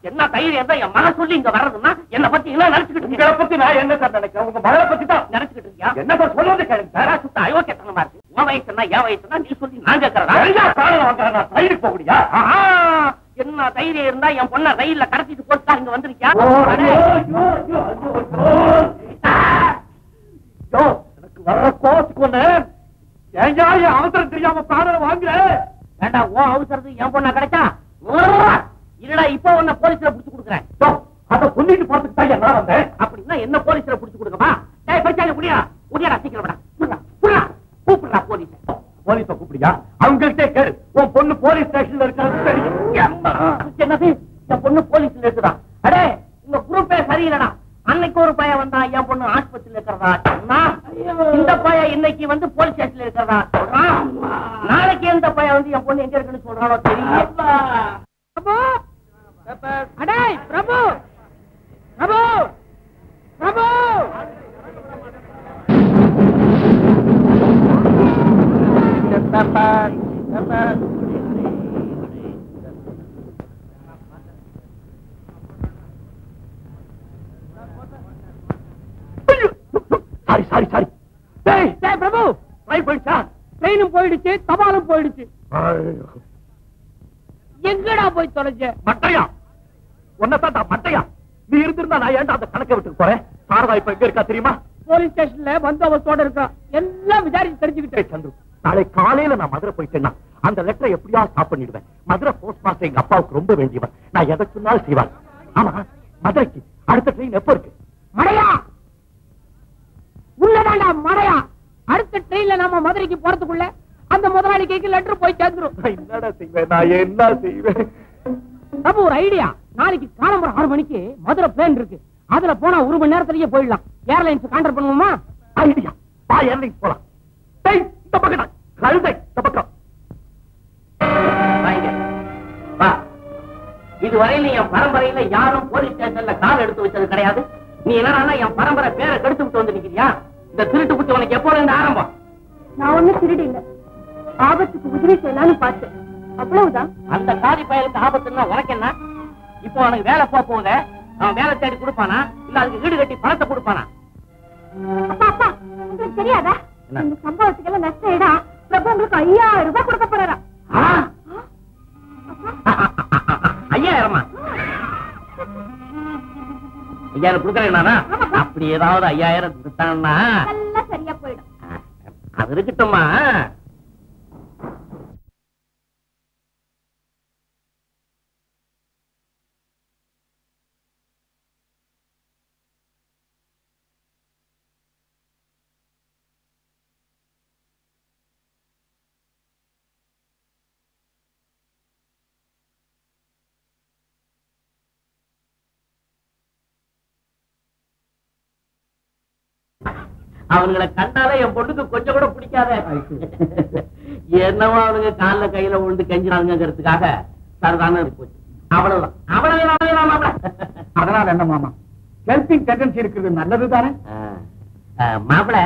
Speaker 3: என்ன தைரியம் தான் என் மகன் சொல்லி இங்க வர்றதுன்னா என்ன பத்தி என்ன நினைச்சுக்கிட்டு? உங்களை பத்தி நான் என்ன சார் நினைக்கிறேன்? உங்க மகனை பத்தி தான் நினைச்சுக்கிட்டு இருக்கியா? என்ன சார் சொல்றது கேளுங்க சார். சுத்த அயோக்கியத்தனமா இருக்கு. உன் வயசுனா என் வயசுனா நீ சொல்லி நான் கேட்கறதா? ரயிலுக்கு போகக்கூடியா? என்ன தைரியம் இருந்தா என் பொண்ண ரயில்ல கடத்திட்டு போட்டா இங்க வந்திருக்கியா? எனக்கு வர்ற கோத்துக்கு ஒண்ணு ஏன் அவசரம் தெரியாம பாடல வாங்க வேண்டாம். ஓ அவசரத்துக்கு என் பொண்ணா கிடைச்சா இல்லடா, இப்ப உன்ன போலீஸ்ல புடிச்சு கொடுக்குறேன். அத சொல்லிட்டு போறதுக்கு தான் நான் வந்தேன். அப்படின்னா என்ன போலீஸ்ல புடிச்சு கொடுக்கமா? பச்சாங்க முடியா முடியாடா, சீக்கிரம் கூப்பிடுறா போலீஸ். போலீஸ கூப்பிடியா? அவங்கள்ட்டே கேளு. உன் பொண்ணு போலீஸ் ஸ்டேஷன்ல இருக்கிறது தெரியும். என்னது என் பொண்ணு போலீஸ்ல இருக்குதா? அடே உங்க குரூப்பே சரியில்லடா. அன்னைக்கு ஒரு பையன் வந்தா என் பொண்ணு ஆஸ்பத்திரியில இருக்கிறதா சொன்னா, இந்த பையன் இன்னைக்கு வந்து போலீஸ் ஸ்டேஷன்ல இருக்கிறதா சொல்றான். நாளைக்கு எந்த பையன் வந்து என் பொண்ணு எங்க இருக்குன்னு சொல்றானோ தெரியும். அடே பிரபு பிரபு பிரபு சாரி சாரி சாரி. பிரபு போயிடுச்சா? ட்ரெயினும் போயிடுச்சு, தபாலும் போயிடுச்சு. எங்கடா போய் தொலைஞ்ச? மட்டையா ஒன்னதான் மட்டையா? நீ இருந்திருந்தா நான் ஏன்டா அந்த கணக்கை விட்டு போறேன். சாரதா இப்ப எங்க இருக்கா தெரியுமா? போலீஸ் ஸ்டேஷன்ல பந்தோபஸ்தோட இருக்கா. எல்லாம் விசாரிச்சு தெரிஞ்சுக்கிட்டேன். சந்துரு, நாளை காலையில நான் மதுரை போயிட்டேன்னா அந்த லெட்டரை எப்படியா ஸ்டாப் பண்ணிடுவேன். மதுரை போஸ்ட் மாஸ்டர் எங்க அப்பாவுக்கு ரொம்ப வேண்டியவன். நான் எதை சொன்னாலும் செய்வான். ஆமா, மதுரைக்கு அடுத்த ட்ரெயின் எப்ப இருக்கு? மழையா உள்ளதாண்டா மழையா. அடுத்த ட்ரெயின்ல நம்ம மதுரைக்கு போறதுக்குள்ள அந்த முதலாளி கைக்கு லெட்டர் போய் சேர்ந்துரும். என்னடா செய்வேன் நான், என்ன செய்வேன்? அப்ப ஒரு ஐடியா. நாளைக்கு காலம்பரம் 6 மணிக்கு மதுரை பிளேன் இருக்கு. அதுல போனா 1 மணி நேரத்திலேயே போயிடலாம். ஏர்லைன்ஸ் கான்டாக்ட் பண்ணுவோமா? ஐடியா. பா ஏர்லைன்ஸ் போலாம். இந்த பக்கம் கழுதை இந்த பக்கம். இதுவரையில என் பரம்பரையில யாரும் போலீஸ் ஸ்டேஷன்ல கால் எடுத்து வச்சது கிடையாது. நீ என்னன்னா என் பரம்பரை பேரை கெடுத்து விட்டு வந்து நிக்கிறியா? இந்த திருட்டு புத்தி உனக்கு எப்போ இருந்து ஆரம்பம்? நான் ஒண்ணும் திருடு இல்ல, ஆபத்துக்கு உதவி செய்யலாம்னு பார்த்தேன், அவ்வளவுதான். அந்த காதி பயலுக்கு ஆபத்துன்னா உனக்கு என்ன? இப்போ அவனுக்கு வேலை போகுத அவன் வேலை தேடி கொடுப்பானா இல்ல அதுக்கு வீடு கட்டி பணத்தை கொடுப்பானா? அப்பா அப்பா உங்களுக்கு தெரியாதா? இந்த சம்பவத்துக்கெல்லாம் நஷ்டம் இடம் பிரபு உங்களுக்கு 5000 ரூபாய் கொடுக்க போறாரா? 5000? 5000 கொடுக்கறேன்னா அப்படி ஏதாவது 5000 கொடுத்தான்னா எல்லாம் சரியா போயிடும். அது இருக்கட்டுமா? அவங்களை கண்டாலே என் பொண்ணுக்கு கொஞ்சம் கூட பிடிக்காத. என்னவோ அவனுங்க கால கையில விழுந்து கெஞ்சினாங்கிறதுக்காக சரிதானே போச்சு. அவ்வளவுதான்.
Speaker 6: அதனால என்ன மாமா, ஹெல்பிங் டெண்டன்சி இருக்கிறது நல்லது தானே?
Speaker 3: மாப்பிள,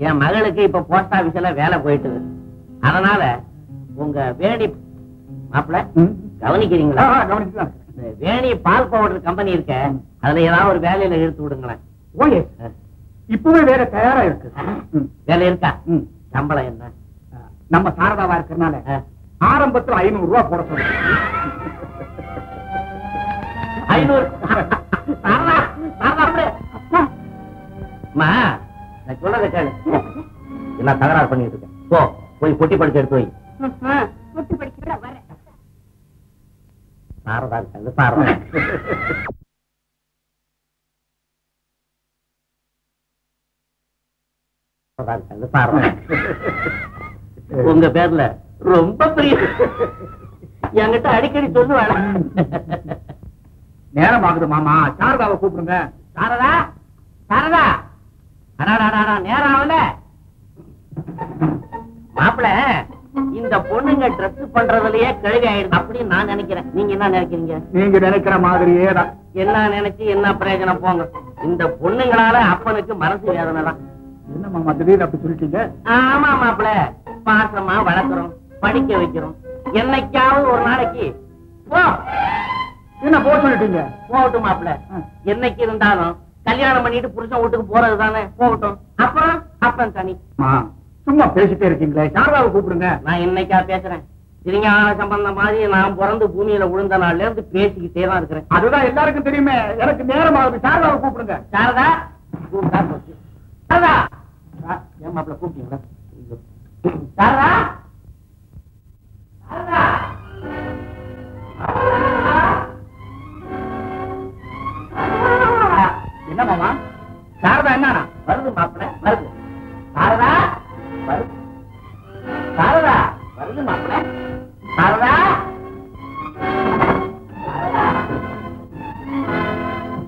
Speaker 3: என் மகளுக்கு இப்ப போஸ்ட் ஆபீஸ்ல வேலை போயிட்டு, அதனால உங்க வேணி மாப்பிள கவனிக்கிறீங்களா?
Speaker 6: கவனிச்சுதான்.
Speaker 3: வேணி பால் பவுடர் கம்பெனி இருக்க, அதுல ஏதாவது ஒரு வேலையில இழுத்து விடுங்களேன்.
Speaker 6: ஓகே, இப்பவே வேலை தயாரா இருக்கு.
Speaker 3: வேலை இருக்கா? சம்பளம் என்ன?
Speaker 6: நம்ம சாரதாவா இருக்கிறனால ஆரம்பத்தில் 500 ரூபாய் போட சொல்லுங்க.
Speaker 3: 500? நான் சொல்றத கேளு. என்ன தகராறு பண்ணிட்டு இருக்கேன்? போ போய் பொட்டி படிச்சு எடுத்து வை. பொட்டி படிக்க வர சாரதா இருக்காங்க. சாரதா உங்க பேர்ல ரொம்ப பிரியம். என்கிட்ட அடிக்கடி சொல்லுவாங்க.
Speaker 6: நேரம் ஆகுது மாமா, சாரதாவை கூப்பிடுங்க.
Speaker 3: சாரதா, சாரதா, அடாடாடா, நேரம் ஆகல. மாப்பிள, இந்த பொண்ணுங்க ட்ரெஸ் பண்றதுலயே கழுவி ஆயிடுது அப்படின்னு நான் நினைக்கிறேன். நீங்க என்ன நினைக்கிறீங்க?
Speaker 6: நீங்க நினைக்கிற மாதிரியே தான்.
Speaker 3: என்ன நினைச்சு என்ன பிரயோஜனம் போங்க. இந்த பொண்ணுங்களால அப்பனுக்கு மனசு வேதனை தான்.
Speaker 6: என்ன மாமா திடீர்னு அப்படி சொல்லிட்டீங்க?
Speaker 3: ஆமா மாப்பிள, பாசமா வளர்க்கிறோம், படிக்க வைக்கிறோம். என்னைக்காவது ஒரு நாளைக்கு போ.
Speaker 6: என்ன போ சொல்லிட்டீங்க?
Speaker 3: போகட்டும் மாப்பிள, என்னைக்கு இருந்தாலும் கல்யாணம் பண்ணிட்டு புருஷன் வீட்டுக்கு போறது தானே, போகட்டும். அப்புறம் அப்பன் தனி.
Speaker 6: சும்மா பேசிட்டே இருக்கீங்களே, சாரதாவை கூப்பிடுங்க.
Speaker 3: நான் என்னைக்கா பேசுறேன்? திருஞான சம்பந்தம் மாதிரி நான் பிறந்து பூமியில விழுந்த நாள்ல இருந்து பேசிக்கிட்டே தான் இருக்கிறேன்.
Speaker 6: அதுதான் எல்லாருக்கும் தெரியுமே. எனக்கு நேரம் ஆகுது, சாரதாவை கூப்பிடுங்க.
Speaker 3: சாரதா, கூப்பிட்டா போச்சு. சாரதா, ஏன் மாப்பிள கூப்பிட்டீங்களா? சாரதா, சாரதா,
Speaker 6: என்ன மாமா? சாரதா என்ன
Speaker 3: வருது மாப்பிள, வருது. சாரதா, வருது. சாரதா, வருது மாப்பிள. சாரதா,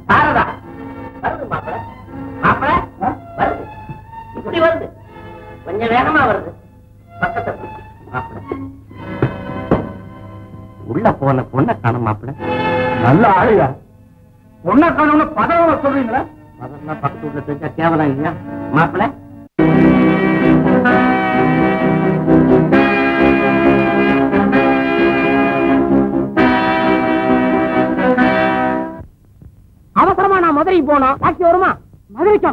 Speaker 3: சாரதா, வருது மாப்பிள. மாப்பிள வருது, இப்படி வருது, கொஞ்சம் வேகமா வருது. பக்கத்தை மாப்பிள. உள்ள போன பொண்ணை காணும் மாப்பிள.
Speaker 6: நல்ல ஆளுயா. பொண்ணை காணும்னு பதவியை சொல்றீங்களா?
Speaker 3: அதெல்லாம் பக்கத்து வீட்டுல தெரிஞ்சா கேவலம் இல்லையா மாப்பிள?
Speaker 8: அவசரமா நான் மதுரைக்கு போனோம். டாக்ஸி வருமா? மதுரைக்கா?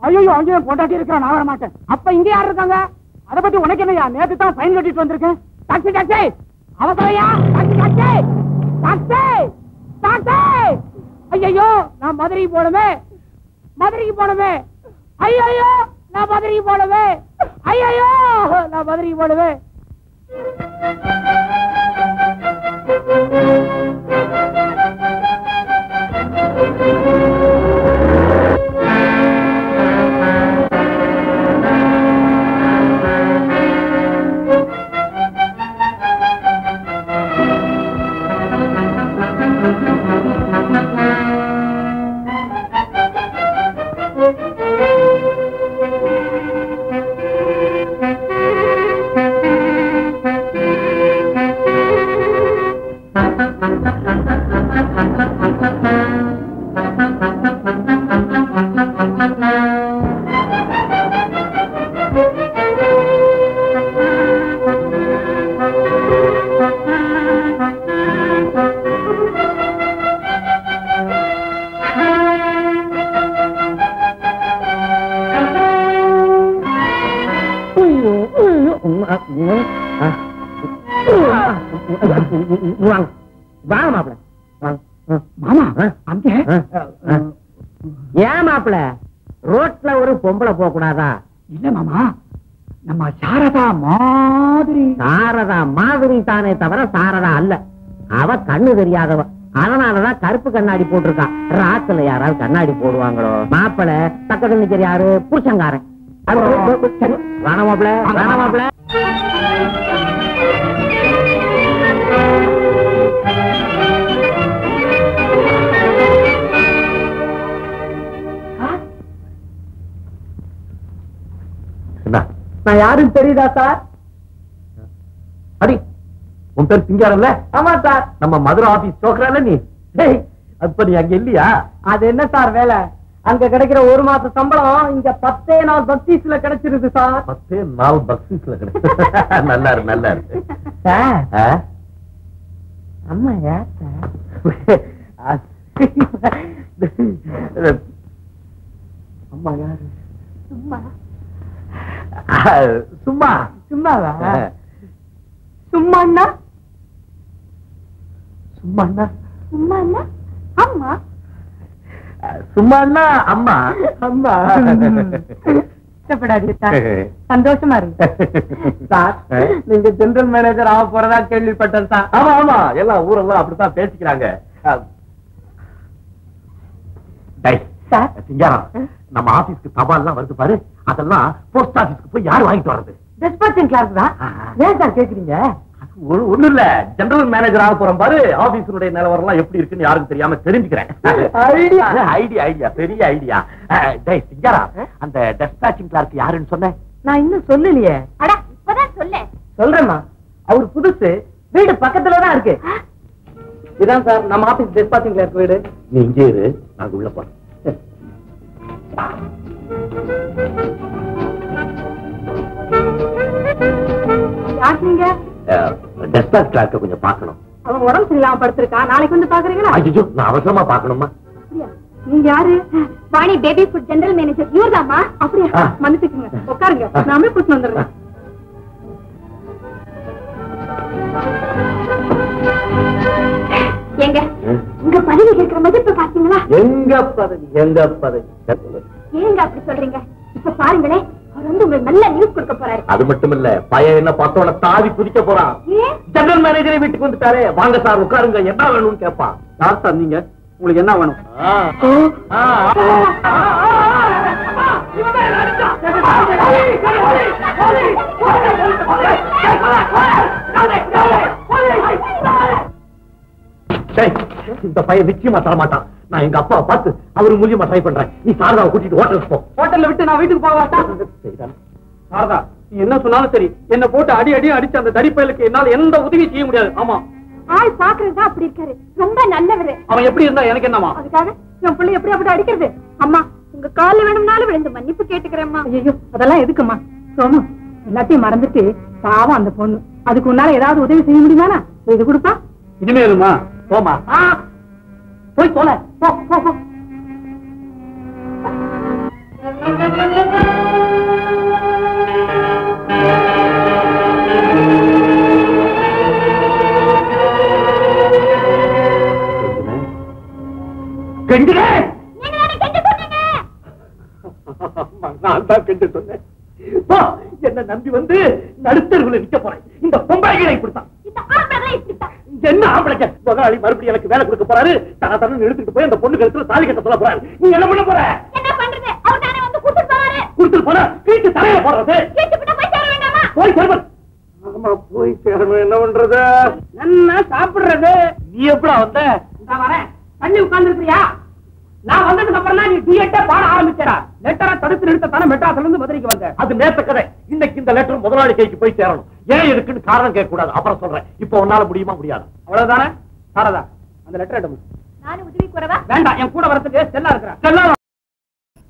Speaker 8: ஐயோ, அங்கேயும் கொண்டாட்டி இருக்கிறேன், நான் வர மாட்டேன். அப்ப இங்க யாரு இருக்காங்க? அதை பத்தி உனக்கு என்னையா? நேற்று தான் ஃபைன் கட்டிட்டு வந்திருக்கேன். டாக்ஸி, டாக்ஸி, அவசரையா? Taxi, taxi, taxi, taxi. ஐயோ, நான் மதுரைக்கு போனவே, மதுரைக்கு போனவே. ஐயோ, நான் மதுரைக்கு போனவே. ஐயோ, நான் மதுரைக்கு போனவே.
Speaker 3: வாங்க மாப்பிள.
Speaker 8: மாமா, அங்க
Speaker 3: ஏன் மாப்பிள ரோட்ல ஒரு பொம்பளை போக கூடாதா?
Speaker 8: இல்ல மாமா, நம்ம சாரதா மாதிரி.
Speaker 3: சாரதா மாதிரி தானே தவிர சாரதா அல்ல. அவ கண்ணு தெரியாதவ, அதனாலதான் கருப்பு கண்ணாடி போட்டிருக்கான். ராத்துல யாராவது கண்ணாடி போடுவாங்களோ? மாப்பிள பக்கத்துல நிக்கிற யாரு? புருஷங்காரன். வேணா மாப்பிள, வேணா மாப்பிள.
Speaker 8: நான் யாரும் தெரியுதா சார்?
Speaker 1: அடி, உன் பேர் சிங்காரம்ல?
Speaker 8: ஆமா சார்.
Speaker 1: நம்ம மதுரை ஆபீஸ் சோக்கறால நீ. அப்ப நீ அங்க இல்லையா?
Speaker 8: அது என்ன சார் வேலை? அங்க கிடைக்கிற ஒரு மாச சம்பளம் இங்க 10 நாள் பக்ஸீஸ்ல கிடைச்சிருது சார்.
Speaker 1: 10 நாள் பக்ஸீஸ்ல கிடைச்சு. நல்லா இருக்கு, நல்லா இருக்கு.
Speaker 8: சார், அம்மா யார் சார்?
Speaker 1: அம்மா யாரு?
Speaker 8: சும்மா.
Speaker 1: சும்மா.
Speaker 8: சும்மாவா? சும்மாண்ணா?
Speaker 1: சும்மாண்ணா?
Speaker 2: சும்மா அம்மா.
Speaker 1: சும்மாண்ணா அம்மா.
Speaker 8: அம்மா. சந்தோஷமா இருக்கு சார். நீங்க ஜெனரல் மேனேஜர் ஆக போறதா கேள்விப்பட்டேன் சார்.
Speaker 1: ஆமா ஆமா, எல்லாம் ஊரெல்லாம் அப்படித்தான் பேசிக்கிறாங்க. சிங்காரம், நம்ம ஆபீஸ்க்கு தபால்லாம் வருது பாரு, அதெல்லாம் போஸ்ட் ஆபீஸ்க்கு போய் யாரு வாங்கிட்டு வர்றது?
Speaker 8: டிஸ்பேச்சிங் கிளாஸ் தான். ஏன் சார் கேக்குறீங்க?
Speaker 1: ஒண்ணு இல்ல, ஜெனரல் மேனேஜர் ஆக போறோம் பாரு. ஆபீஸருடைய நிலவரம் எல்லாம் எப்படி இருக்குன்னு யாருக்கும் தெரியாம தெரிஞ்சுக்கிறேன். ஐடியா பெரிய ஐடியா. அந்த டெஸ்பாச்சிங் கிளார்க் யாருன்னு சொன்னேன்? நான் இன்னும் சொல்லலையே.
Speaker 2: அடா இப்பதான் சொல்ல.
Speaker 3: சொல்றேம்மா, அவர் புதுசு, வீடு பக்கத்துலதான் இருக்கு. இதான் சார் நம்ம ஆபீஸ் டெஸ்பாச்சிங் கிளார்க் வீடு.
Speaker 1: நீ இங்கே இரு, நாங்க உள்ள போறோம்.
Speaker 2: யார் நீங்க?
Speaker 1: டெஸ்பாச் கிளார்க்க கொஞ்சம் பார்க்கணும்.
Speaker 2: அவன் உடம்பு சரியில்லாம படுத்திருக்கா, நாளைக்கு வந்து பாக்குறீங்களா?
Speaker 1: ஐயோ, நான் அவசரமா பார்க்கணுமா?
Speaker 2: நீங்க யாரு? Vani baby food general manager. இவர்தாம்மா? அப்படியா? மன்னிச்சுக்குங்க, உட்காருங்க, நாமே கூட்டு வந்துடுறேன். எங்க உங்க பதவி இருக்கிற மதிப்பு பாத்தீங்களா?
Speaker 1: எங்க பதவி? எங்க பதவி?
Speaker 2: ஏங்க அப்படி சொல்றீங்க? இப்ப பாருங்களேன், அவர் வந்து உங்களுக்கு நல்ல நியூஸ் கொடுக்க போறாரு.
Speaker 1: அது மட்டும் இல்ல, பையன் என்ன பார்த்தோட தாவி குதிக்க போறான். ஜெனரல் மேனேஜரை வீட்டுக்கு வந்துட்டாரே. வாங்க சார் உட்காருங்க, என்ன வேணும்னு கேட்பான். யார் சார் நீங்க? உங்களுக்கு என்ன வேணும்? இந்த பையன் நிச்சயமா தரமாட்டான். நான் எங்க அப்பாவை பார்த்து அவரு மூலியமா ட்ரை பண்றேன். நீ சாரதாவை கூட்டிட்டு ஹோட்டலுக்கு போ.
Speaker 3: ஹோட்டல்ல விட்டு நான் வீட்டுக்கு போக சாரதா, நீ என்ன சொன்னாலும் சரி, என்ன போட்டு அடி அடிச்சு அந்த தடிப்பயலுக்கு என்னால எந்த உதவி செய்ய முடியாது. ஆமா,
Speaker 2: ஆள் பாக்குறதுதான் அப்படி இருக்காரு, ரொம்ப நல்லவரு.
Speaker 3: அவன் எப்படி இருந்தா எனக்கு என்னமா?
Speaker 2: அதுக்காக என் பிள்ளை எப்படி அப்படி அடிக்கிறது? அம்மா, உங்க கால்ல வேணும்னாலும் விழுந்து மன்னிப்பு கேட்டுக்கிறேம்மா. ஐயோ, அதெல்லாம் எதுக்குமா? சோமு, எல்லாத்தையும் மறந்துட்டு பாவம் அந்த பொண்ணு. அதுக்கு உன்னால ஏதாவது உதவி செய்ய முடியுமானா இது கொடுப்பா.
Speaker 3: இனிமேலுமா போமா, போய் சொல்ல போ போ போ.
Speaker 1: நான் தான் கெண்டு சொன்னேன். என்ன நம்பி வந்து நடுத்தருவில் நிக்க போறேன். இந்த பொம்பளைகளை இப்படித்தான். என்ன ஆம்பளைங்க முதலாளி மறுபடியும் எனக்கு வேலை கொடுக்க போறாரு. தன எடுத்துட்டு போய் அந்த பொண்ணு கழுத்துல தாலி கட்ட சொல்ல போறாரு. நீ என்ன பண்ண போற?
Speaker 2: என்ன பண்றது? அவர் தானே வந்து
Speaker 1: கூட்டிட்டு போற வீட்டு தலையில போடுறது. போய் சேர்வன். ஆமா, போய் சேரணும். என்ன பண்றது?
Speaker 3: என்ன சாப்பிடுறது?
Speaker 1: நீ எப்படா வந்த?
Speaker 3: நான் வரேன். தண்ணி உட்கார்ந்து இருக்கியா? நான் வந்ததுக்கு அப்புறம் தான் நீ டிஎட்டே பாட ஆரம்பிச்சா. லெட்டரை தடுத்து நிறுத்தத்தான மெட்ராஸ்ல இருந்து மதுரைக்கு வந்தேன்.
Speaker 1: அது நேத்த கதை. இன்னைக்கு இந்த லெட்டர் முதலாளி கைக்கு போய் சேரணும். ஏன் இருக்குன்னு காரணம் கேட்க கூடாது. அப்புறம் சொல்றேன். இப்ப உன்னால முடியுமா? முடியாது.
Speaker 3: அவ்வளவுதானே? சாரதா, அந்த லெட்டர் எடுங்க.
Speaker 2: நானும் உதவி கூறவா?
Speaker 3: வேண்டாம், என் கூட வரதுக்கு செல்லா இருக்கிறேன். செல்லா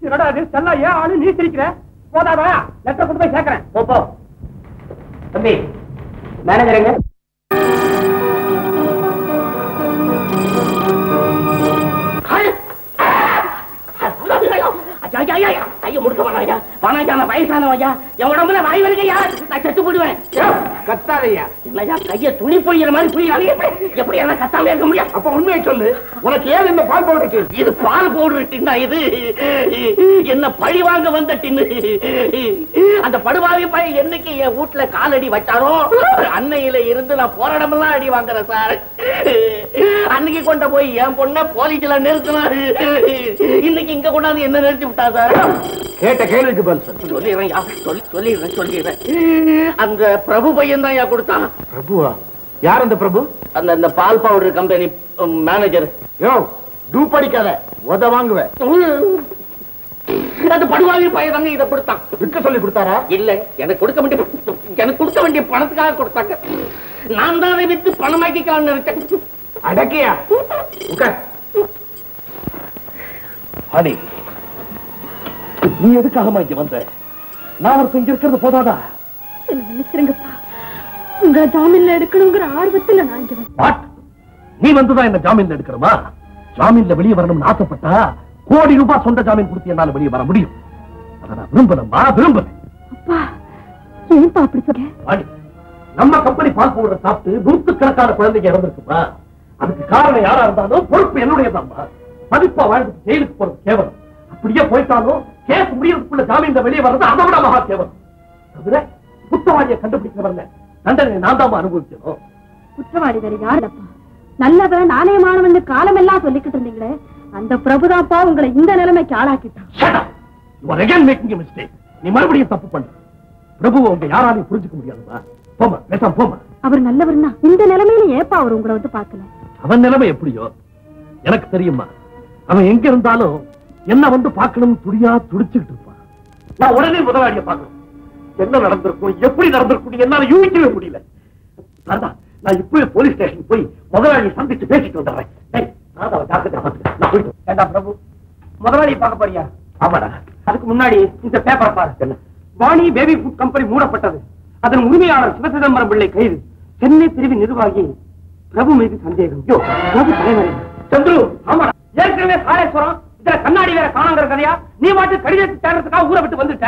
Speaker 3: என்னடா இது? செல்லா ஏன் ஆளு நீ சிரிக்கிற? போதாதா? லெட்டர் கொண்டு போய் சேர்க்கிறேன். போ. தம்பி, மேனேஜர் எங்க?
Speaker 4: கைய முடிக்க வேணாயா, வணக்கம், வயசானவையா, என் உடம்புல வாய் வருகையா, நான் செத்து போடுவேன்.
Speaker 1: கத்தாதையா?
Speaker 4: இல்லையா, கைய துணி பொய்கிற மாதிரி புரியாது. எப்படி எல்லாம் கத்தாம இருக்க முடியும்?
Speaker 1: அப்ப உண்மையை சொல்லு. உனக்கு ஏன் இந்த பால் பவுடர்?
Speaker 4: இது பால் பவுடர் டின்னா? இது என்ன பழி வாங்க வந்த டின்னு. அந்த படுவாவி பையன் என்னைக்கு என் வீட்டுல காலடி வச்சாரோ அன்னையில இருந்து நான் போராடமெல்லாம் அடி வாங்குறேன் சார். அன்னைக்கு கொண்ட போய் என் பொண்ண போலீஸ்ல நிறுத்தினாரு. இன்னைக்கு இங்க கொண்டாந்து என்ன நிறுத்தி விட்டா சார்?
Speaker 1: கேட்ட கேள்விக்கு பதில்
Speaker 4: சொல்லிடுறேன். அந்த பிரபு பையன் தான் கொடுத்தான்.
Speaker 1: பிரபுவா? யார் அந்த பிரபு?
Speaker 4: அந்த பால் பவுடர் கம்பெனி மேனேஜர்.
Speaker 1: யோ, டூப் அடிக்காத, உத வாங்குவேன்.
Speaker 4: அந்த படுவாவி பையன் தாங்க இதை கொடுத்தான்.
Speaker 1: விற்க சொல்லி கொடுத்தாரா?
Speaker 4: இல்ல, எனக்கு கொடுக்க வேண்டிய பணத்துக்காக கொடுத்தாங்க. நான் தான் அதை வித்து பணமாக்கிக்கலாம்னு நினைச்சேன்.
Speaker 1: அடக்கியா? ஹனி, நீ எதுக்காகமா இங்க வந்த? நான் ஒரு இங்க இருக்கிறது போதாதா?
Speaker 2: நினைச்சிருங்கப்பா, உங்க ஜாமீன்ல எடுக்கணுங்கிற ஆர்வத்துல நான் இங்க வந்தேன்.
Speaker 1: நீ வந்துதான் என்ன ஜாமீன்ல எடுக்கிறமா? ஜாமீன்ல வெளியே வரணும்னு ஆசைப்பட்டா கோடி ரூபாய் சொந்த ஜாமீன் கொடுத்து என்னால வெளியே வர முடியும். அதை நான் விரும்புறேன்.
Speaker 2: அப்பா, ஏன்பா அப்படி சொல்ற?
Speaker 1: நம்ம கம்பெனி பால் பவுடரை சாப்பிட்டு நூற்றுக்கணக்கான குழந்தைங்க இறந்திருக்குமா? அதுக்கு காரணம் யாரா இருந்தாலும் பொறுப்பு என்னுடையதான்பா. மதிப்பா வாழ்ந்து ஜெயிலுக்கு போறது கேவலம். அப்படியே போயிட்டாலும் கேஸ் முடியறதுக்குள்ள ஜாமீன்ல வெளியே வர்றது அதை விட மகா கேவலம். தவிர குற்றவாளியை கண்டுபிடிக்கிறவங்க தண்டனை நான் தான் அனுபவிக்கணும்.
Speaker 2: குற்றவாளி வேற யாருப்பா? நல்லவன் நாணயமானவன் காலம் எல்லாம் சொல்லிக்கிட்டு இருந்தீங்களே, அந்த பிரபுதாப்பா உங்களை இந்த நிலைமைக்கு ஆளாக்கிட்டான்.
Speaker 1: நீ மறுபடியும் தப்பு பண்ண. பிரபுவை உங்க யாராலையும் புரிஞ்சுக்க முடியாதுமா? போமா, பேசாம போமா.
Speaker 2: அவர் நல்லவர்னா இந்த நிலைமையில ஏப்பா அவர் உங்களை வந்து பார்க்கல?
Speaker 1: அவன் நிலைமை எப்படியோ எனக்கு தெரியுமா. அவன் எங்க இருந்தாலும் என்ன வந்து பார்க்கணும் துடியா துடிச்சுக்கிட்டு இருப்பான். நான் உடனே முதலாளியை பார்க்கணும். என்ன நடந்திருக்கும், எப்படி நடந்திருக்கும் என்னால யூகிக்கவே முடியல. நான் இப்பவே போலீஸ் ஸ்டேஷன் போய் முதலாளியை சந்திச்சு பேசிட்டு வந்துடுறேன்.
Speaker 3: பிரபு, முதலாளியை பார்க்க போறியா?
Speaker 1: ஆமாடா.
Speaker 3: அதுக்கு முன்னாடி இந்த பேப்பர் பாரு. வாணி பேபி ஃபுட் கம்பெனி மூடப்பட்டது. அதன் உரிமையாளர் சிவசிதம்பரம் பிள்ளை கைது. சென்னை பிரிவு நிர்வாகி பிரபு மீது சந்தேகம். பிரபு தலைவரே. சந்துரு, ஆமாடா. ஏற்கனவே காளேஸ்வரம் இதுல கண்ணாடி வேற காணாங்கிற கதையா? நீ மாட்டு கடிதத்தை தேடுறதுக்காக ஊரை விட்டு வந்துட்ட.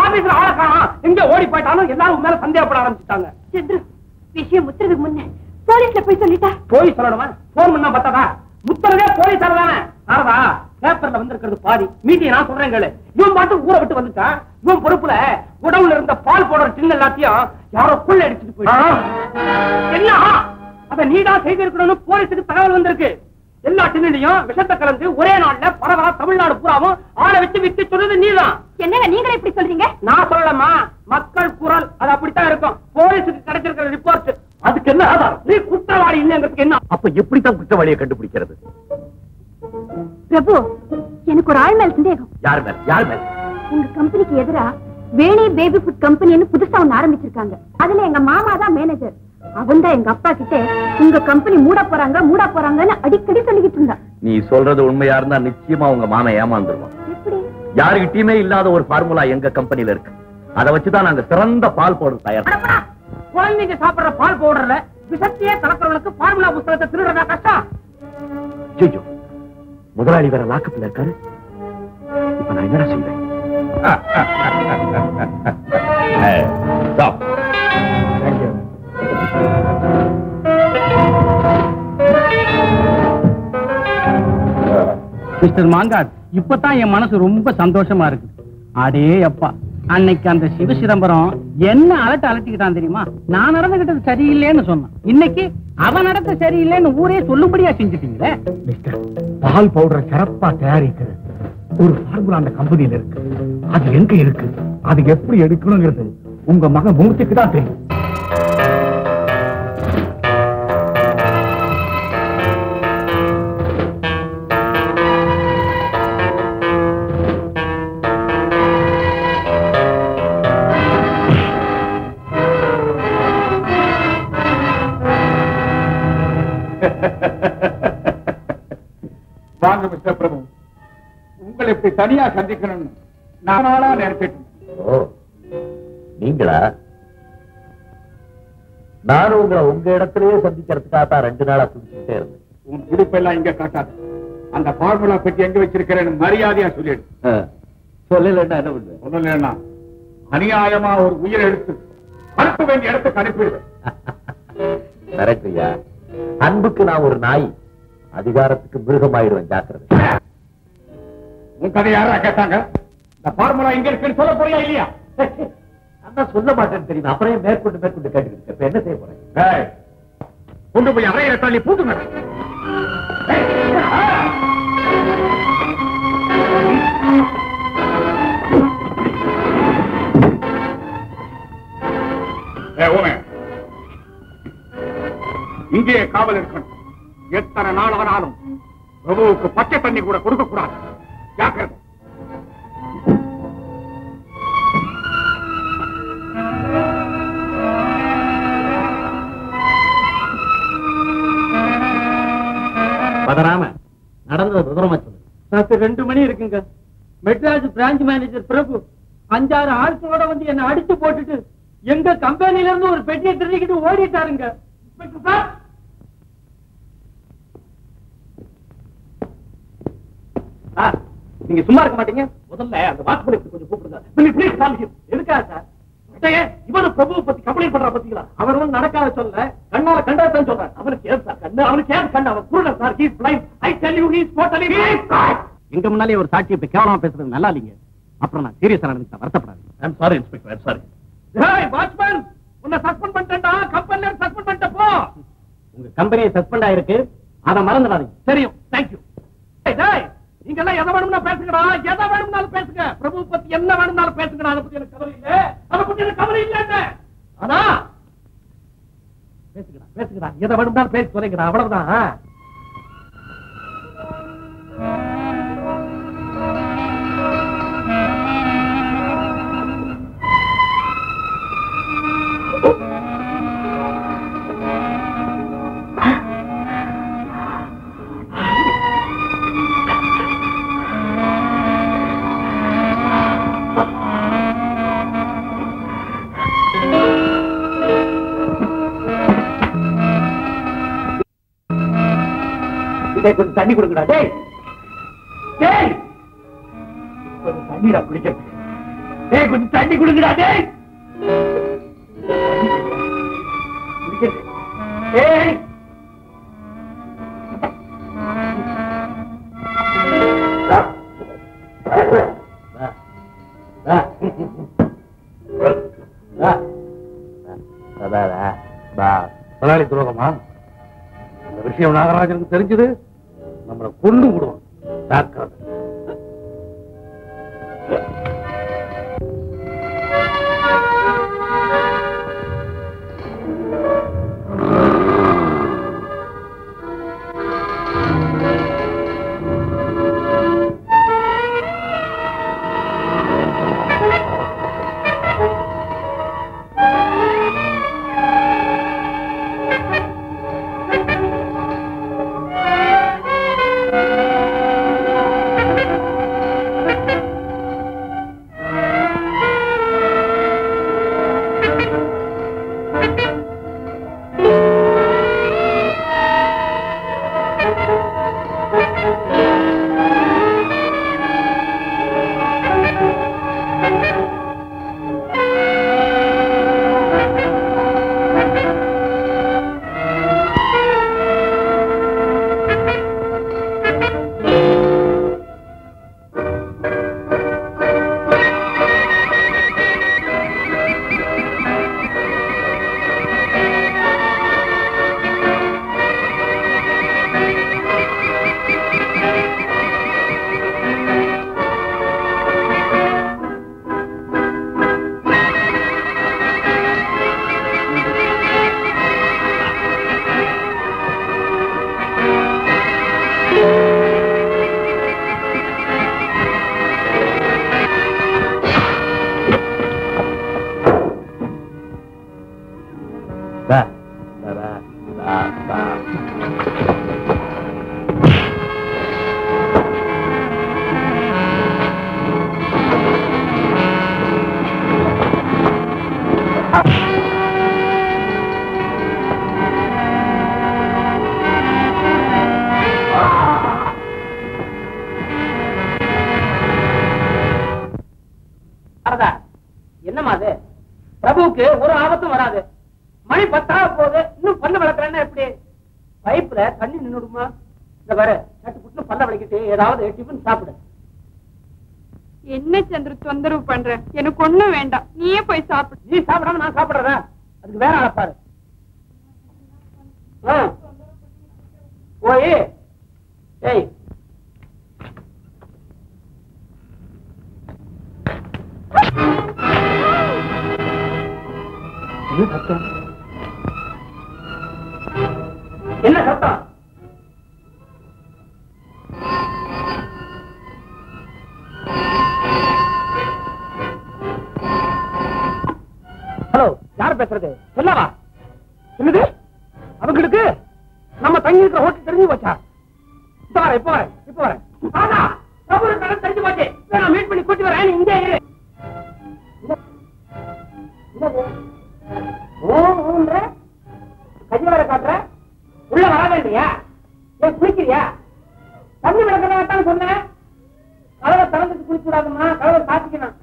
Speaker 3: ஆபீஸ்ல ஆள காணோம், எங்க ஓடி போயிட்டாலும் எல்லாரும் மேல சந்தேகப்பட ஆரம்பிச்சுட்டாங்க.
Speaker 2: சந்துரு, விஷயம் முத்துறதுக்கு முன்ன போலீஸ்ல போய் சொல்லிட்டா?
Speaker 3: போய் சொல்லணுமா? போன் பண்ணா பத்தாதா? முத்துறதே போலீஸ் தானே. சாரதா, பேப்பர்ல வந்திருக்கிறது பாதி, மீதி நான் சொல்றேன் கேளு. இவன் பாட்டு ஊரை விட்டு வந்துட்டான். இவன் பொறுப்புல உடவுல இருந்த பால் போடுற சின்ன எல்லாத்தையும் யாரோ கொள்ளை அடிச்சுட்டு போயிட்டான். என்ன அத நீதான் செய்திருக்கணும்னு போலீஸுக்கு தகவல் வந்திருக்கு. எல்லா டின்னிலையும் விஷத்தை கலந்து ஒரே நாள்ல பரவலா தமிழ்நாடு பூராவும் ஆளை வச்சு விட்டு சொல்றது நீதான்.
Speaker 2: என்னங்க நீங்களே இப்படி சொல்றீங்க?
Speaker 3: நான் சொல்லலாமா? மக்கள் குரல் அது அப்படித்தான் இருக்கும். போலீஸுக்கு கிடைச்சிருக்கிற ரிப்போர்ட்.
Speaker 1: அதுக்கு என்ன ஆதாரம்?
Speaker 3: நீ குற்றவாளி இல்லைங்கிறதுக்கு என்ன?
Speaker 1: அப்ப எப்படித்தான் குற்றவாளியை கண்டுபிடிக்கிறது?
Speaker 2: பிரபு, எனக்கு ஒரு ஆள் மேல் சந்தேகம்.
Speaker 1: யார் மேல்? யார் மேல்?
Speaker 2: உங்க கம்பெனிக்கு எதிரா வேணி பேபி ஃபுட் கம்பெனின்னு புதுசா ஒண்ணு ஆரம்பிச்சிருக்காங்க. அதுல எங்க மாமா தான் மேனேஜர். அவன் தான் எங்க அப்பா கிட்ட உங்க கம்பெனி மூட போறாங்கன்னு அடிக்கடி சொல்லிக்கிட்டு இருந்தா.
Speaker 1: நீ சொல்றது உண்மையா இருந்தா நிச்சயமா உங்க மாமா ஏமாந்துருவான்.
Speaker 2: எப்படி?
Speaker 1: யாருகிட்டயுமே இல்லாத ஒரு ஃபார்முலா எங்க கம்பெனில இருக்கு. அதை வச்சுதான் நாங்க சிறந்த பால் பவுடர் தயார்.
Speaker 3: குழந்தைங்க சாப்பிடுற பால் பவுடர்ல விஷத்தையே கலக்கிறவனுக்கு ஃபார்முலா புத்தகத்தை திருடுறதா கஷ்டம்?
Speaker 1: ஐயோ, முதலாளி வேற லாக்கப்ல இருக்காரு. இப்ப நான் என்னடா செய்வேன்?
Speaker 8: மிஸ்டர் மாங்காட், இப்பதான் என் மனசு ரொம்ப சந்தோஷமா இருக்கு. அடே அப்பா, அன்னைக்கு அந்த சிவ சிதம்பரம் என்ன அலட்டிக்கிட்டான் தெரியுமா? நான் நடந்துகிட்டது சரியில்லைன்னு சொன்னான். இன்னைக்கு அவன் நடத்த சரியில்லைன்னு ஊரே சொல்லும்படியா செஞ்சுட்டீங்களே.
Speaker 6: மிஸ்டர், பால் பவுடர் சிறப்பா தயாரிக்கிறது ஒரு ஃபார்முலா அந்த கம்பெனியில இருக்கு. அது எங்க இருக்கு, அது எப்படி எடுக்கணுங்கிறது உங்க மகன் மூர்த்திக்கு தான் தெரியும். வாங்க மிஸ்டர் பிரபு, உங்களை இப்படி தனியா சந்திக்கணும்னு நானா நினைச்சிட்டு.
Speaker 1: நீங்களா? நானும் உங்க இடத்திலேயே சந்திக்கிறதுக்காக தான் 2 நாளா துடிச்சுட்டே இருந்தேன்.
Speaker 6: உன் துடிப்பெல்லாம் இங்க காட்டாது. அந்த ஃபார்முலா பெட்டி எங்க வச்சிருக்கிறேன்னு மரியாதையா சொல்லிடு.
Speaker 1: சொல்லலன்னா என்ன பண்ணுவேன்?
Speaker 6: சொல்லலன்னா அநியாயமா ஒரு உயிரை எடுத்து அனுப்ப வேண்டிய இடத்துக்கு அனுப்பிடுவேன்.
Speaker 1: கரெக்ட் ஐயா. அன்புக்கு நான் ஒரு நாய், அதிகாரத்துக்கு மிருகமாயிடுவேன். ஜாக்கிரதை.
Speaker 6: உன் கதை யாரா கேட்டாங்க? இந்த ஃபார்முலா எங்க இருக்குன்னு சொல்ல போறியா இல்லையா?
Speaker 1: நான் சொல்ல மாட்டேன்னு தெரியும். அப்புறம் மேற்கொண்டு கேட்டுக்கிட்டு இப்ப என்ன செய்ய போறேன்?
Speaker 6: கொண்டு போய் அறையில தள்ளி பூட்டுங்க. இங்கே காவல் இருக்கணும். எத்தனை நாள் ஆனாலும் பிரபுவுக்கு பச்சை தண்ணி கூட கொடுக்க கூடாது. ஜாக்கிரதை.
Speaker 1: பதறாம நடந்தது விவரமா சொல்லு.
Speaker 8: ராத்திரி 2 மணி இருக்குங்க. மெட்ராஸ் பிரான்ச் மேனேஜர் பிரபு 5-6 ஆட்களோட வந்து என்ன அடிச்சு போட்டுட்டு எங்க கம்பெனில இருந்து ஒரு பெட்டியை திருடிக்கிட்டு ஓடிட்டாருங்க.
Speaker 1: நீங்க சும்மா இருக்க மாட்டீங்க. முதல்ல அந்த வாட்ச்மேன் கொஞ்சம் கூப்பிடுங்க. எதுக்கா சார்? இவரு பிரபுவை பத்தி கம்ப்ளைண்ட் பண்ற பத்தீங்களா? அவர் வந்து நடக்காத சொல்ல, கண்ணால கண்டதான் சொல்றாரு. அவனுக்கு ஏன் சார் கண்ணு? அவனுக்கு ஏன் கண்ணு? அவன் குருடன் sir. He is blind. I tell you he is totally blind.
Speaker 8: எங்க முன்னாலே ஒரு சாட்சி இப்ப கேவலமா பேசுறது நல்லா இல்லைங்க. அப்புறம் நான் சீரியஸா நடந்துட்டா வருத்தப்படாது.
Speaker 1: I am sorry inspector, I am sorry.
Speaker 3: ஏய் வாட்ச்மேன், உன்னை சஸ்பெண்ட் பண்ணிட்டேன்டா. கம்பெனில சஸ்பெண்ட் பண்ணிட்ட போ.
Speaker 8: உங்க கம்பெனி சஸ்பெண்ட் ஆயிருக்கு, அத மறந்துடாதீங்க.
Speaker 3: தெரியும். Thank you. டேய், நீங்க எல்லாம் எதை வேணும்னா பேசுங்கடா. எதை வேணும்னாலும் பேசுங்க. பிரபு பத்தி என்ன வேணும்னாலும் பேசுங்கடா. அதை பத்தி எனக்கு கவலை இல்ல. அதை பத்தி எனக்கு கவலை இல்ல. ஆனா
Speaker 1: பேசுகிறா எதை வேணும்னாலும் பேசி தொலைங்கடா, அவ்வளவுதான். கொஞ்சம் தண்ணி கொடுங்கடா. டேய் டேய் கொஞ்சம் தண்ணிடா குடிக்க. டேய் கொஞ்சம் தண்ணி கொடுங்கடா. டேய் டேய் முதலாளி துரோகமா? இந்த விஷயம் நாகராஜனுக்கு தெரிஞ்சது நம்மளை கொண்டு விடுவோம்.
Speaker 3: என்னமா அது? பிரபுவுக்கு ஒரு ஆபத்தும் வராது. மணி 10 போகுது, இன்னும் பல்ல விளக்குறேன்னா எப்படி? பைப்ல தண்ணி நின்னுடுமா? இந்த பாரு, சட்டு புட்டு பல்ல விளக்கிட்டு ஏதாவது டிஃபன் சாப்பிடு.
Speaker 2: என்ன சந்திர தொந்தரவு பண்ற? எனக்கு ஒண்ணும் வேண்டாம், நீயே போய் சாப்பிடு.
Speaker 3: நீ சாப்பிடாம நான் சாப்பிடுறேன், அதுக்கு வேற ஆளப்பாரு. போய் ஏய் என்ன சத்தம்? ஹலோ, யார் பேசுறது? சொல்லவா? என்னது? அவங்களுக்கு நம்ம தங்கி இருக்கிற ஹோட்டல் தெரிஞ்சு போச்சா? இப்ப வரேன். தெரிஞ்சு போச்சு. நான் மீட் பண்ணி கூட்டி வரேன், இங்கே இரு. கைய வர காட்டுற, உள்ள வர வேண்டியா? ஏன் குளிக்கிறியா? தண்ணி விளக்கதான் சொன்னேன். கதவை திறந்துட்டு குளிக்க கூடாதுமா, கதவை சாத்திக்கணும்.